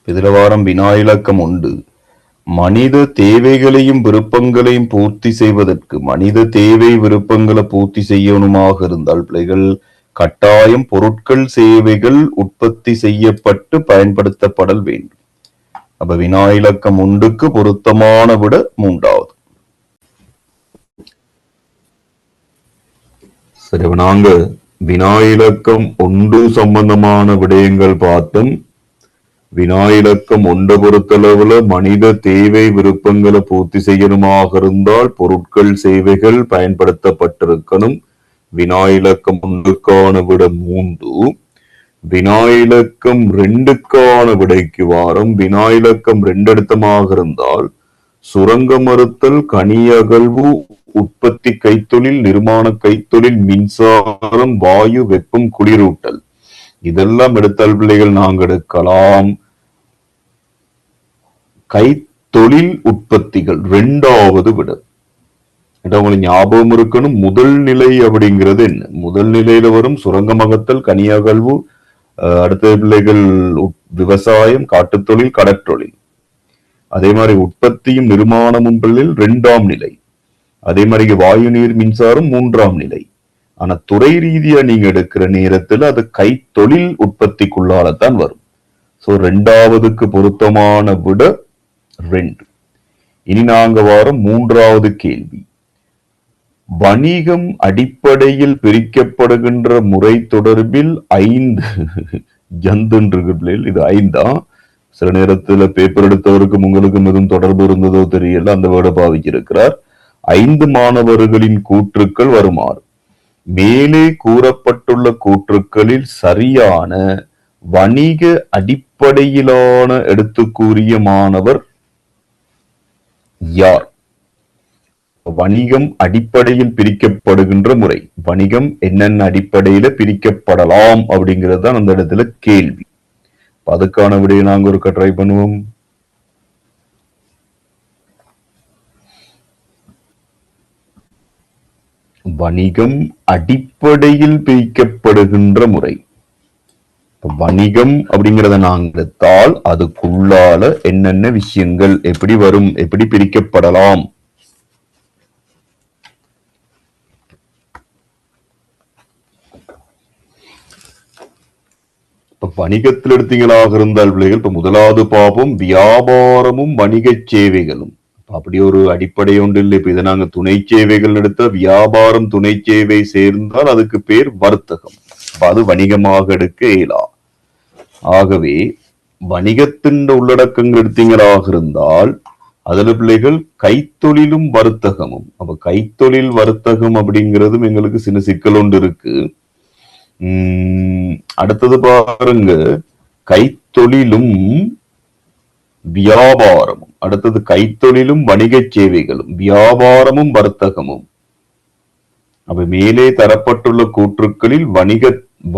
இதுல வாரம் வினா இலக்கம் உண்டு. மனித தேவைகளையும் விருப்பங்களையும் பூர்த்தி செய்வதற்கு மனித தேவை விருப்பங்களை பூர்த்தி செய்யணுமாக இருந்தால் பிள்ளைகள் கட்டாயம் பொருட்கள் சேவைகள் உற்பத்தி செய்யப்பட்டு பயன்படுத்தப்படல் வேண்டும். அப்ப வினா இலக்கம் உண்டுக்கு பொருத்தமான விட மூன்றாவது. சரி, நாங்க வினா இலக்கம் ஒன்று சம்பந்தமான விடயங்கள் பார்த்தோம். வினா இலக்கம் ஒன்றை பொறுத்தளவுல மனித தேவை விருப்பங்களை பூர்த்தி செய்யணுமாக இருந்தால் பொருட்கள் சேவைகள் பயன்படுத்தப்பட்டிருக்கணும். வினா இலக்கம் ஒன்றுக்கான விட 3. வினா இலக்கம் 2க்கான விடைக்கு வாரம். வினா இலக்கம் 2 எடுத்தமாக இருந்தால் சுரங்க மறுத்தல், கனி அகழ்வு, உற்பத்தி கைத்தொழில், நிர்மாண கைத்தொழில், மின்சாரம், வாயு, வெப்பம், குளிரூட்டல் இதெல்லாம் எடுத்தால் பிள்ளைகள் நாங்கள் எடுக்கலாம். கைத்தொழில் உற்பத்திகள் 2வது விட. உங்களுக்கு ஞாபகம் இருக்கணும், முதல் நிலை அப்படிங்கிறது என்ன? முதல் நிலையில வரும் சுரங்கமகத்தல், கனியகழ்வு, அடுத்த பிள்ளைகள் விவசாயம், காட்டுத்தொழில், கடற்றொழில். அதே மாதிரி உற்பத்தியும் நிர்மாணமும் பிள்ளைகள் 2ஆம் நிலை. அதே மாதிரி வாயு, நீர், மின்சாரம் 3ஆம் நிலை. ஆனா துறை ரீதியா நீங்க எடுக்கிற நேரத்துல அது கைத்தொழில் உற்பத்திக்குள்ளாலத்தான் வரும். சோ 2வதுக்கு பொருத்தமான விட 2. இனி நாங்க வாரம் 3வது கேள்வி. வணிகம் அடிப்படையில் பிரிக்கப்படுகின்ற முறை தொடர்பில் 5 ஜந்துன்றில் இது 5. சில நேரத்துல பேப்பர் எடுத்தவருக்கும் உங்களுக்கும் எதுவும் தொடர்பு இருந்ததோ தெரியல, அந்த வேர்டை பாவிச்சிருக்கிறார். 5 மாணவர்களின் கூற்றுக்கள் வருமாறு. மேலே கூறப்பட்டுள்ள கூற்றுக்களில் சரியான வணிக அடிப்படையிலான எடுத்து கூறிய மாணவர் யார்? வணிகம் அடிப்படையில் பிரிக்கப்படுகின்ற முறை, வணிகம் என்னென்ன அடிப்படையில பிரிக்கப்படலாம் அப்படிங்கிறது தான் அந்த இடத்துல கேள்வி. அதுக்கான விடையை நாங்க ஒருக்க ட்ரை பண்ணுவோம். வணிகம் அடிப்படையில் பிரிக்கப்படுகின்ற முறை. வணிகம் அப்படிங்கிறத நாங்க எடுத்தால் அதுக்குள்ளால என்னென்ன விஷயங்கள் எப்படி வரும், எப்படி பிரிக்கப்படலாம்? வணிகத்தில் எடுத்தீங்களாக இருந்தால் பிள்ளைகள் இப்ப முதலாவது பாவம் வியாபாரமும் வணிக சேவைகளும். அப்படி ஒரு அடிப்படை ஒன்று இல்லை. இப்ப இதை நாங்க துணை சேவைகள் எடுத்த வியாபாரம் துணை சேவை சேர்ந்தால் அதுக்கு பேர் வர்த்தகம். அது வணிகமாக எடுக்க இயலா. ஆகவே வணிகத்தின் உள்ளடக்கங்கள் எடுத்தீங்களாக இருந்தால் அதுல பிள்ளைகள் கைத்தொழிலும் வர்த்தகமும். அப்ப கைத்தொழில் வர்த்தகம் அப்படிங்கிறதும் எங்களுக்கு சின்ன சிக்கல் ஒன்று இருக்கு. அடுத்தது பாருங்க, கைத்தொழிலும் வியாபாரமும். அடுத்தது கைத்தொழிலும் வணிக சேவைகளும், வியாபாரமும் வர்த்தகமும். அப்ப மேலே தரப்பட்டுள்ள கூற்றுக்களில்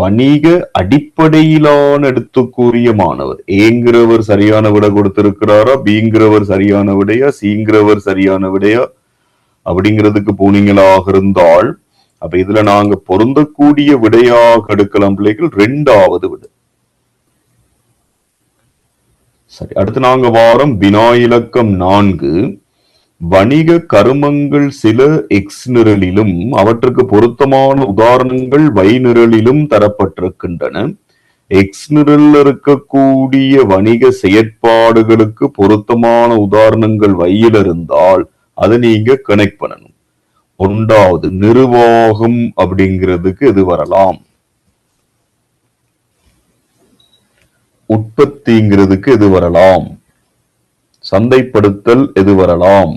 வணிக அடிப்படையிலான எடுத்து கூறிய மாணவர் ஏங்கிறவர் சரியான விட கொடுத்திருக்கிறாரா, பிங்கிறவர் சரியான விடையா, சிங்கிறவர் சரியான விடையா அப்படிங்கிறதுக்கு போனீங்களாக இருந்தால் அப்ப இதுல நாங்க பொருந்தக்கூடிய விடையாக எடுக்கலாம் பிள்ளைகள் 2வது விடை. சரி, அடுத்து நாங்க வாரம் வினா இலக்கம் 4. வணிக கருமங்கள் சில எக்ஸ் நிரலிலும் அவற்றுக்கு பொருத்தமான உதாரணங்கள் Y நிரலிலும் தரப்பட்டிருக்கின்றன. எக்ஸ் நிரலில் இருக்கக்கூடிய வணிக செயற்பாடுகளுக்கு பொருத்தமான உதாரணங்கள் Yயில் இருந்தால் அதை நீங்க கனெக்ட் பண்ணணும். 1வது நிர்வாகம் அப்படிங்கிறதுக்கு எது வரலாம்? உற்பத்திங்கிறதுக்கு எது வரலாம்? சந்தைப்படுத்தல் எது வரலாம்?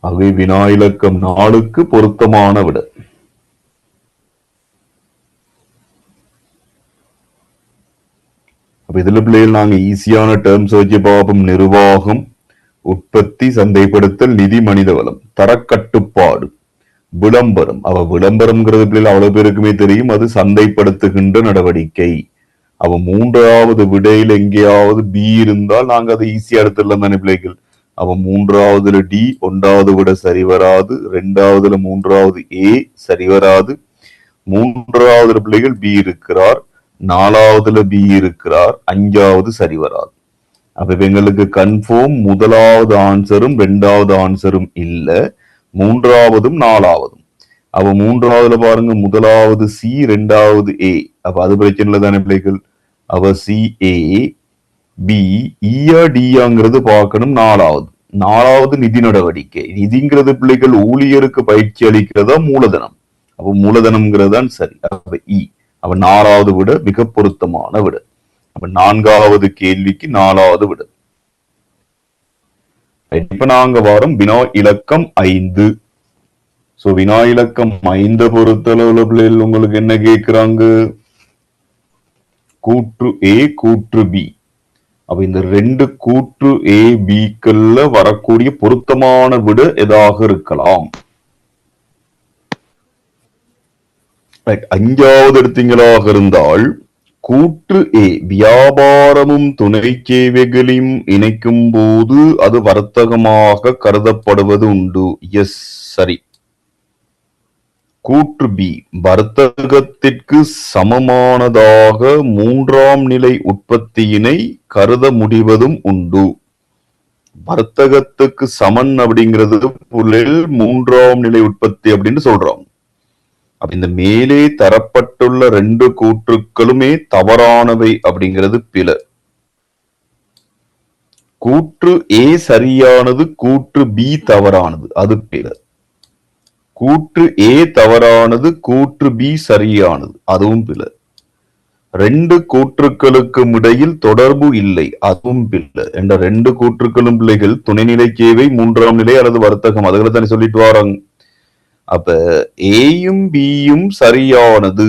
ஆகவே வினா இலக்கம் 4க்கு பொருத்தமான விட. இதுல பிள்ளைகள் நாங்க ஈஸியான டேர்ம்ஸ் வச்சு பார்ப்போம். நிர்வாகம், உற்பத்தி, சந்தைப்படுத்தல், நிதி, மனிதவளம், தரக்கட்டுப்பாடு, விளம்பரம். விளம்பரம்ங்கிறது பிள்ளைகள் அவ்வளவு பேருக்குமே தெரியும், அது சந்தைப்படுத்துகின்ற நடவடிக்கை. 3வது விடையில எங்கேயாவது பி இருந்தால் நாங்க அதை ஈஸியா எடுத்துடலாம் தானே பிள்ளைகள். 3வதுல டி 1வது விட சரி வராது, 2வதுல 3வது ஏ சரி வராது, மூன்றாவது பிள்ளைகள் பி இருக்கிறார், நாலாவதுல பி இருக்கிறார், அஞ்சாவது சரி வராது. அப்ப எங்களுக்கு கன்ஃபார்ம் முதலாவது ஆன்சரும் இரண்டாவது ஆன்சரும் இல்ல, மூன்றாவதும் நாலாவதும். அப்ப மூன்றாவதுல பாருங்க, முதலாவது சி, இரண்டாவது ஏ. அப்ப அது பிரச்சனை தானே பிள்ளைகள். அப்ப சி ஏ பி, ஈயா டியாங்கிறது பார்க்கணும். நாலாவது நிதி நடவடிக்கை. நிதிங்கிறது பிள்ளைகள் ஊழியருக்கு பயிற்சி அளிக்கிறதா மூலதனம். அப்ப மூலதனம்ங்கிறது தான் சரி. அப்ப இ. அப்ப நாலாவது விட மிக பொருத்தமான விட. அப்ப நான்காவது கேள்விக்கு நாலாவது விட. இப்ப நாங்க வாரம் வினா இலக்கம் 5. சோ வினா இலக்கம் 5 பொறுத்தளவுல பிள்ளைகள் உங்களுக்கு என்ன கேட்கிறாங்க? கூற்று ஏ, கூற்று பி. அப்ப இந்த ரெண்டு கூற்று ஏ பிக்கள்ல வரக்கூடிய பொருத்தமான விட எதாக இருக்கலாம்? அஞ்சாவது எடுத்தீங்களாக இருந்தால், கூற்று ஏ வியாபாரமும் துணை சேவைகளையும் இணைக்கும் போது அது வர்த்தகமாக கருதப்படுவது உண்டு. எஸ், சரி. கூற்று பி வர்த்தகத்திற்கு சமமானதாக மூன்றாம் நிலை உற்பத்தியினை கருத முடிவதும் உண்டு. வர்த்தகத்துக்கு சமன் அப்படிங்கிறது மூன்றாம் நிலை உற்பத்தி அப்படின்னு சொல்றோம். அப்ப இந்த மேலே தரப்பட்டுள்ள ரெண்டு கூற்றுக்களுமே தவறானவை அப்படிங்கிறது பிழ. கூற்று ஏ சரியானது, கூற்று பி தவறானது, அது பிழ. கூற்று ஏ தவறானது, கூற்று பி சரியானது, அதுவும் பிழை. ரெண்டு கூற்றுக்களுக்கும் இடையில் தொடர்பு இல்லை, அதுவும் பிழை. என்ற ரெண்டு கூற்றுக்களும் பிள்ளைகள் துணைநிலை சேவை, மூன்றாம் நிலை அல்லது வர்த்தகம், அதுகளை தானே சொல்லிட்டு வராங்க. அப்ப ஏயும் பியும் சரியானது.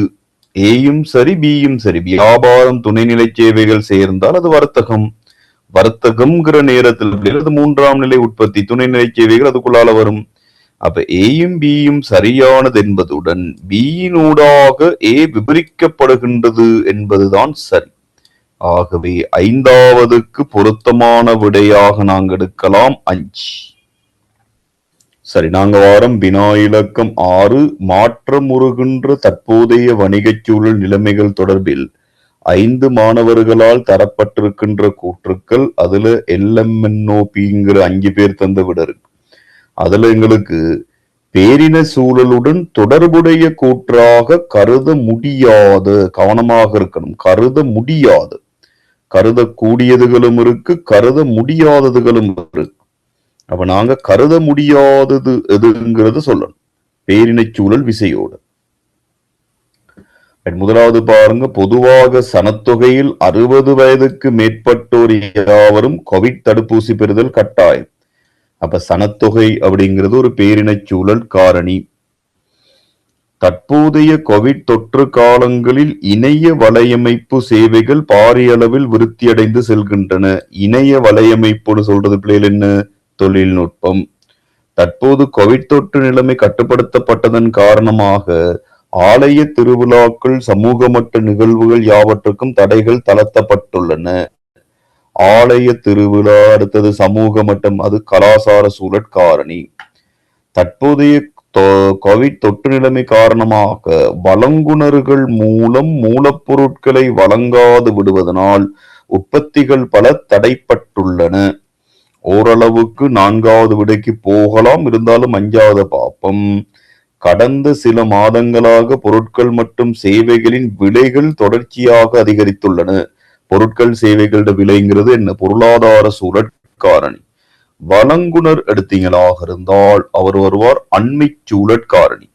ஏயும் சரி, பியும் சரி. வியாபாரம் துணைநிலை சேவைகள் சேர்ந்தால் அது வர்த்தகம். வர்த்தகம்ங்கிற நேரத்தில் அது மூன்றாம் நிலை உற்பத்தி, துணைநிலை சேவைகள் அதுக்குள்ளால வரும். அப்ப ஏயும் பியும் சரியானது என்பதுடன் பியினூடாக ஏ விபரிக்கப்படுகின்றது என்பதுதான் சரி. ஆகவே ஐந்தாவதுக்கு பொருத்தமான விடையாக நாங்கள் எடுக்கலாம் 5. சரி, நாங்க வாரம் வினா இலக்கம் 6. மாற்றமுறுகின்ற தற்போதைய வணிகச் சூழல் நிலைமைகள் தொடர்பில் 5 மாணவர்களால் தரப்பட்டிருக்கின்ற கூற்றுக்கள். அதுல LMNOPங்கிற 5 பேர் தந்த விட இருக்கு. அதுல எங்களுக்கு பேரின சூழலுடன் தொடர்புடைய கூற்றாக கருத முடியாத, கவனமாக இருக்கணும், கருத முடியாது. கருதக்கூடியதுகளும் இருக்கு, கருத முடியாததுகளும் இருக்கு. அப்ப நாங்க கருத முடியாதது எதுங்கிறது சொல்லணும், பேரின சூழல் விசையோடு. முதலாவது பாருங்க, பொதுவாக சனத்தொகையில் 60 வயதுக்கு மேற்பட்டோர் யாவரும் கோவிட் தடுப்பூசி பெறுதல் கட்டாயம். அப்ப சனத்தொகை அப்படிங்கிறது ஒரு பேரினச் சூழல் காரணி. தற்போதைய கோவிட் தொற்று காலங்களில் இணைய வலையமைப்பு சேவைகள் பாரிய அளவில் விருத்தியடைந்து செல்கின்றன. இணைய வலையமைப்புன்னு சொல்றது பிள்ளைகள் என்ன? தொழில்நுட்பம். தற்போது கோவிட் தொற்று நிலைமை கட்டுப்படுத்தப்பட்டதன் காரணமாக ஆலய திருவிழாக்கள், சமூக மட்ட நிகழ்வுகள் யாவற்றுக்கும் தடைகள் தளர்த்தப்பட்டுள்ளன. ஆலய திருவிழா, அடுத்தது சமூக மட்டம், அது கலாசார சூழல் காரணி. தற்போதைய கோவிட் தொற்று நிலைமை காரணமாக வழங்குனர்கள் மூலம் மூலப்பொருட்களை வழங்காது விடுவதனால் உற்பத்திகள் பல தடைப்பட்டுள்ளன. ஓரளவுக்கு 4வது விடைக்கு போகலாம், இருந்தாலும் 5வது பாப்பம். கடந்த சில மாதங்களாக பொருட்கள் மற்றும் சேவைகளின் விலைகள் தொடர்ச்சியாக அதிகரித்துள்ளன. பொருட்கள் சேவைகளோட விலைங்கிறது என்ன? பொருளாதார சூழல் காரணி. வழங்குனர் எடுத்தீங்களாக இருந்தால் அவர் வருவார் அண்மை சூழல் காரணி.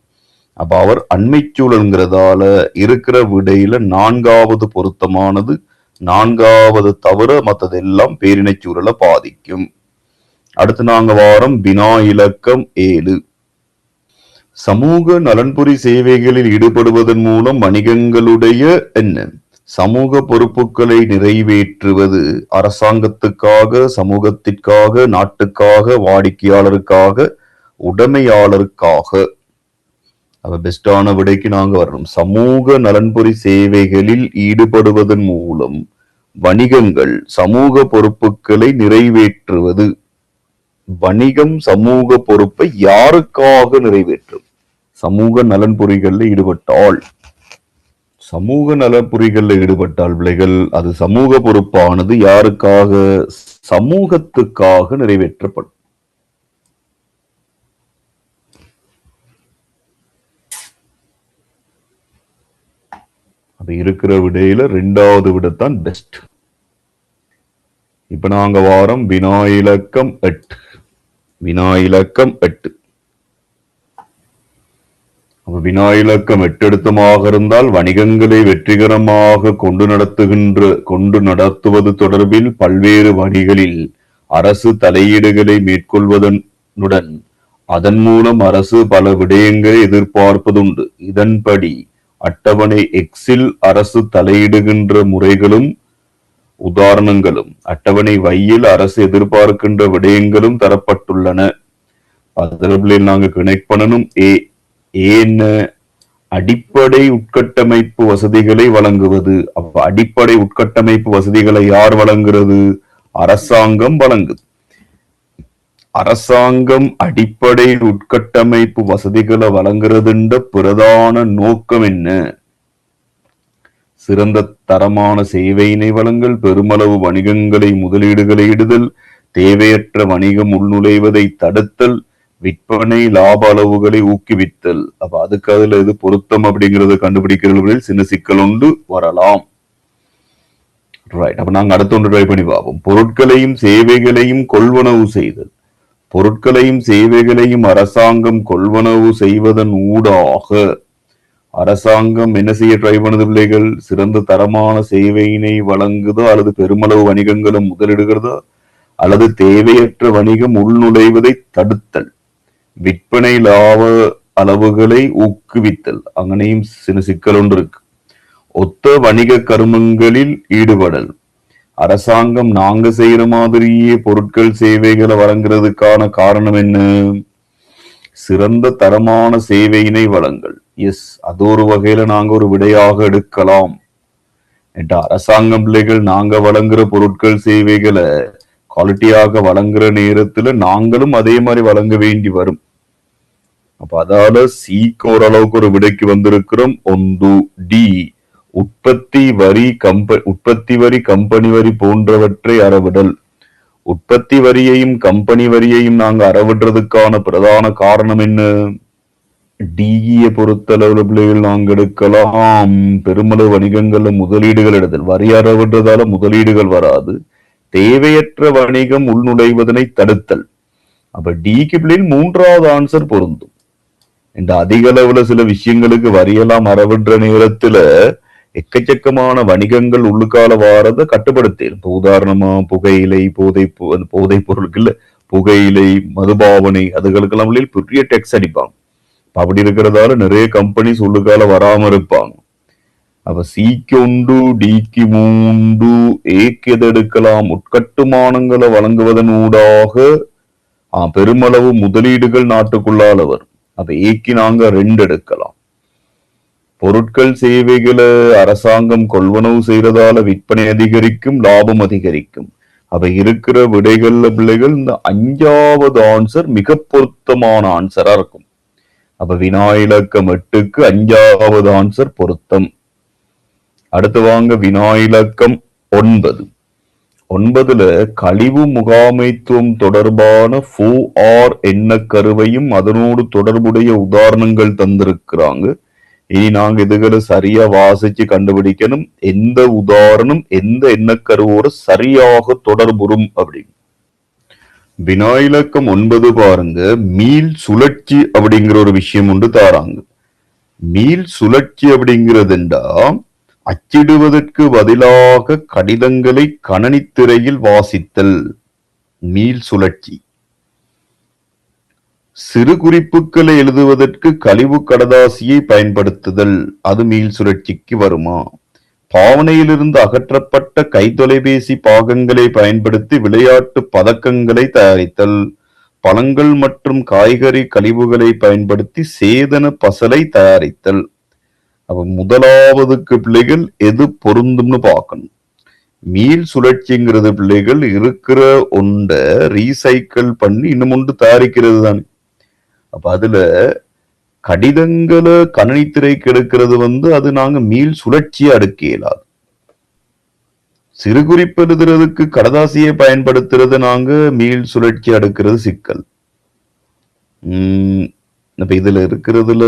அப்ப அவர் அண்மை சூழல்ங்கிறதால இருக்கிற விடையில 4வது பொருத்தமானது. 4வது தவிர மற்றதெல்லாம் பேரினை சூழலை பாதிக்கும். அடுத்து நாங்க வாரம் வினா இலக்கம் 7. சமூக நலன்புரி சேவைகளில் ஈடுபடுவதன் மூலம் வணிகங்களுடைய என்ன சமூக பொறுப்புகளை நிறைவேற்றுவது. அரசாங்கத்துக்காக, சமூகத்திற்காக, நாட்டுக்காக, வாடிக்கையாளருக்காக, உடைமையாளருக்காக. அப்ப பெஸ்டான விடைக்கு நாங்க வரணும். சமூக நலன்புரி சேவைகளில் ஈடுபடுவதன் மூலம் வணிகங்கள் சமூக பொறுப்புகளை நிறைவேற்றுவது. வணிகம் சமூக பொறுப்பை யாருக்காக நிறைவேற்றும்? சமூக நலன்புரிகளில் ஈடுபட்டால் சமூக நலப்புரிகளில் ஈடுபட்டால் பிள்ளைகள் அது சமூக பொறுப்பானது யாருக்காக? சமூகத்துக்காக நிறைவேற்றப்படும். அது இருக்கிற விடையில 2வது விடத்தான் பெஸ்ட். இப்ப நாங்க வாரம் வினா இலக்கம் 8. வினா இலக்கம் 8. வினா இலக்கம் 8 எடுத்தமாக இருந்தால் வணிகங்களை வெற்றிகரமாக கொண்டு நடத்துவது தொடர்பில் பல்வேறு வழிகளில் அரசு தலையீடுகளை மேற்கொள்வதனுடன் அதன் மூலம் அரசு பல விடயங்களை எதிர்பார்ப்பதுண்டு. இதன்படி அட்டவணை எக்ஸில் அரசு தலையிடுகின்ற முறைகளும் உதாரணங்களும் அட்டவணை வையில் அரசு எதிர்பார்க்கின்ற விடயங்களும் தரப்பட்டுள்ளன. அதில் நாங்க கனெக்ட் பண்ணணும். ஏன் அடிப்படை உட்கட்டமைப்பு வசதிகளை வழங்குவது. அப்ப அடிப்படை உட்கட்டமைப்பு வசதிகளை யார் வழங்குறது? அரசாங்கம் வழங்குது. அரசாங்கம் அடிப்படை உட்கட்டமைப்பு வசதிகளை வழங்குறதுன்ற பிரதான நோக்கம் என்ன? சிறந்த தரமான சேவையினை வழங்கல், பெருமளவு வணிகங்களை முதலீடுகளை இடுதல், தேவையற்ற வணிகம் உள்நுழைவதை தடுத்தல், விற்பனை லாப அளவுகளை ஊக்குவித்தல். அப்ப அதுக்கு அதுல எது பொருத்தம் அப்படிங்கறத கண்டுபிடிக்கிறவர்களில் சின்ன சிக்கல் ஒன்று வரலாம். ரைட். அப்ப நாங்க அடுத்த ஒன்று ட்ரை பண்ணி பார்ப்போம். பொருட்களையும் சேவைகளையும் கொள்வனவு செய்தல். பொருட்களையும் சேவைகளையும் அரசாங்கம் கொள்வனவு செய்வதன் ஊடாக அரசாங்கம் என்ன செய்ய ட்ரை பண்ணது பிள்ளைகள்? சிறந்த தரமான சேவையினை வழங்குதோ அல்லது பெருமளவு வணிகங்களும் முதலிடுகிறதோ அல்லது தேவையற்ற வணிகம் உள்நுழைவதை தடுத்தல், விற்பனை லாப அளவுகளை ஊக்குவித்தல். அங்கனையும் சில சிக்கல் ஒன்று இருக்கு. ஒத்த வணிக கருமங்களில் ஈடுபடல். அரசாங்கம் நாங்க செய்யற மாதிரியே பொருட்கள் சேவைகளை வழங்குறதுக்கான காரணம் என்ன? சிறந்த தரமான சேவையினை வழங்கல். எஸ், அது ஒரு வகையில நாங்க ஒரு விடையாக எடுக்கலாம். அரசாங்கம் பிள்ளைகள் நாங்க வழங்குற பொருட்கள் சேவைகளை குவாலிட்டியாக வழங்குற நேரத்துல நாங்களும் அதே மாதிரி வழங்க வேண்டி வரும். அப்ப அதால சிக்கு ஓரளவுக்கு ஒரு விடைக்கு வந்திருக்கிறோம். 1D உற்பத்தி வரி கம்பெனி வரி போன்றவற்றை அறவிடல். உற்பத்தி வரியையும் கம்பெனி வரியையும் நாங்க அறவிடுறதுக்கான பிரதான காரணம் என்ன? டிஇயை பொறுத்தளவுல பிள்ளைகள் நாங்க எடுக்கலாம் பெருமளவு வணிகங்கள்ல முதலீடுகள் எடுத்தல். வரி அறவிடுறதால முதலீடுகள் வராது. தேவையற்ற வணிகம் உள்நுழைவதனை தடுத்தல். அப்ப டிக்கு பிள்ளைகள் 3வது ஆன்சர் பொருந்தும். இந்த அதிக அளவுல சில விஷயங்களுக்கு வரியெல்லாம் அறவிடுற நேரத்துல எக்கச்சக்கமான வணிகங்கள் உள்ளுக்கால வாரத கட்டுப்படுத்தி. இப்ப உதாரணமா புகையிலை, போதை பொருளுக்கு இல்ல, புகையிலை, மதுபாவனை, அதுகளுக்கெல்லாம் பெரிய டெக்ஸ் அடிப்பாங்க. அப்படி இருக்கிறதால நிறைய கம்பெனிஸ் உள்ளுக்கால வராம இருப்பாங்க. அப்ப சிக்கு 1, டிக்கு 3, ஏக்கு எது எடுக்கலாம்? உட்கட்டுமானங்களை வழங்குவதன் ஊடாக பெருமளவு முதலீடுகள் நாட்டுக்குள்ளால வரும். அப்ப ஏக்கு நாங்க 2 எடுக்கலாம். பொருட்கள் சேவைகளை அரசாங்கம் கொள்வனவு செய்யறதால விற்பனை அதிகரிக்கும், லாபம் அதிகரிக்கும். அப்ப இருக்கிற விடைகள்ல பிள்ளைகள் இந்த 5வது ஆன்சர் மிக பொருத்தமான ஆன்சரா இருக்கும். அப்ப வினா இலக்கம் 8க்கு 5வது ஆன்சர் பொருத்தம். அடுத்து வாங்க வினா இலக்கம் 9. 9ல கழிவு முகாமைத்துவம் தொடர்பான 4R எண்ண கருவையும் அதனோடு தொடர்புடைய உதாரணங்கள் தந்திருக்கிறாங்க. இனி நாங்க இதுகளை சரியா வாசிச்சு கண்டுபிடிக்கணும். எந்த உதாரணம் எந்த எண்ணக்கருவோட சரியாக தொடர்புறும் அப்படின்னு. வினா இலக்கம் 9 பாருங்க. மீள் சுழற்சி அப்படிங்கிற ஒரு விஷயம் ஒன்று தாராங்க. மீள் சுழற்சி அப்படிங்கிறதுண்டா அச்சிடுவதற்கு பதிலாக கடிதங்களை கணனித்திரையில் வாசித்தல். மீள் சுழற்சி. சிறு குறிப்புகளை எழுதுவதற்கு கழிவு கடதாசியை பயன்படுத்துதல், அது மீள் சுழற்சிக்கு வருமா? பாவனையிலிருந்து அகற்றப்பட்ட கைத்தொலைபேசி பாகங்களை பயன்படுத்தி விளையாட்டு பதக்கங்களை தயாரித்தல். பழங்கள் மற்றும் காய்கறி கழிவுகளை பயன்படுத்தி சேதன பசலை தயாரித்தல். அப்ப முதலாவதுக்கு பிள்ளைகள் எது பொருந்தும்னு பார்க்கணும். மீள் சுழற்சிங்கிறது பிள்ளைகள் இருக்கிற ஒன்றை ரீசைக்கிள் பண்ணி இன்னும் ஒன்று தயாரிக்கிறது தானே. அப்ப அதுல கடிதங்களை கணினித்திரைக்கு எடுக்கிறது அது நாங்க மீள் சுழற்சியை அடுக்க இயலாது. சிறு குறிப்பு எழுதுறதுக்கு கடதாசியை பயன்படுத்துறது நாங்க மீள் சுழற்சி அடுக்கிறது சிக்கல். இப்ப இதுல இருக்கிறதுல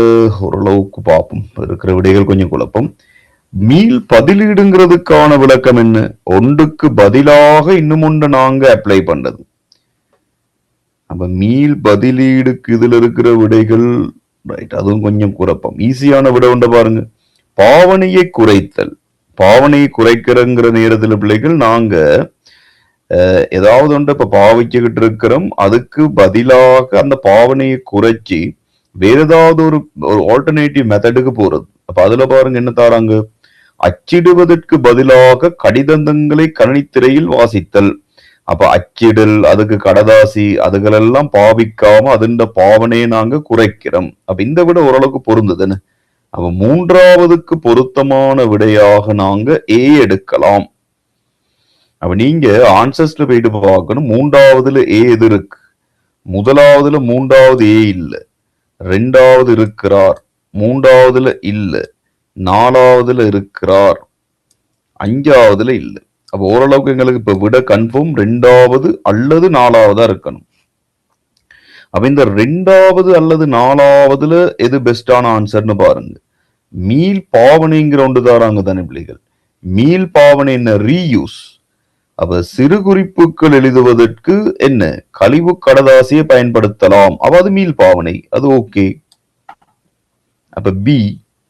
ஓரளவுக்கு பார்ப்போம். இருக்கிற விடைகள் கொஞ்சம் குழப்பம். மீள் பதிலீடுங்கிறதுக்கான விளக்கம் என்ன? ஒன்றுக்கு பதிலாக இன்னும் ஒன்று நாங்க அப்ளை பண்ணது. அப்ப மீள் பதிலீடுக்கு இதுல இருக்கிற விடைகள் ரைட், அதுவும் கொஞ்சம் குழப்பம். ஈஸியான விடை உண்ட பாருங்க. பாவனையை குறைத்தல். பாவனையை குறைக்கிறங்கிற நேரத்துல பிள்ளைகள் நாங்க ஏதாவது ஒன்று இப்ப பாவிச்சுக்கிட்டு இருக்கிறோம், அதுக்கு பதிலாக அந்த பாவனையை குறைச்சி வேற ஏதாவது ஒரு ஆல்டர்னேட்டிவ் மெத்தடுக்கு போறது. அப்ப அதுல பாருங்க என்ன தாராங்க, அச்சிடுவதற்கு பதிலாக கடிதங்களை கணினித்திரையில் வாசித்தல். அப்ப அச்சிடல், அதுக்கு கடதாசி, அதுகளெல்லாம் பாவிக்காம அதுண்ட பாவனையை நாங்க குறைக்கிறோம். அப்ப இந்த விட ஓரளவுக்கு பொருந்ததுன்னு. அப்ப மூன்றாவதுக்கு பொருத்தமான விடையாக நாங்க ஏ எடுக்கலாம். அப்ப நீங்க ஆன்சர்ஸ்ல போயிட்டு பார்க்கணும், மூன்றாவதுல ஏ எது இருக்கு? முதலாவதுல மூன்றாவது ஏ இல்ல, ரெண்டாவது இருக்கிறார், மூன்றாவதுல இல்ல, நாலாவதுல இருக்கிறார், அஞ்சாவதுல இல்ல. அப்ப ஓரளவுக்கு எங்களுக்கு இப்ப விட கன்ஃபார்ம் ரெண்டாவது அல்லது நாலாவதா இருக்கணும். அப்ப இந்த ரெண்டாவது அல்லது நாலாவதுல எது பெஸ்டான ஆன்சர்னு பாருங்க. மீள் பாவனைங்கிற ஒன்று தாராங்க தானே பிள்ளைகள். மீள் பாவனை என்ன? ரீயூஸ். அப்ப சிறு குறிப்புகள் எழுதுவதற்கு என்ன? கழிவு கடதாசியை பயன்படுத்தலாம். அப்ப அது மீள் பாவனை, அது ஓகே. அப்ப பி,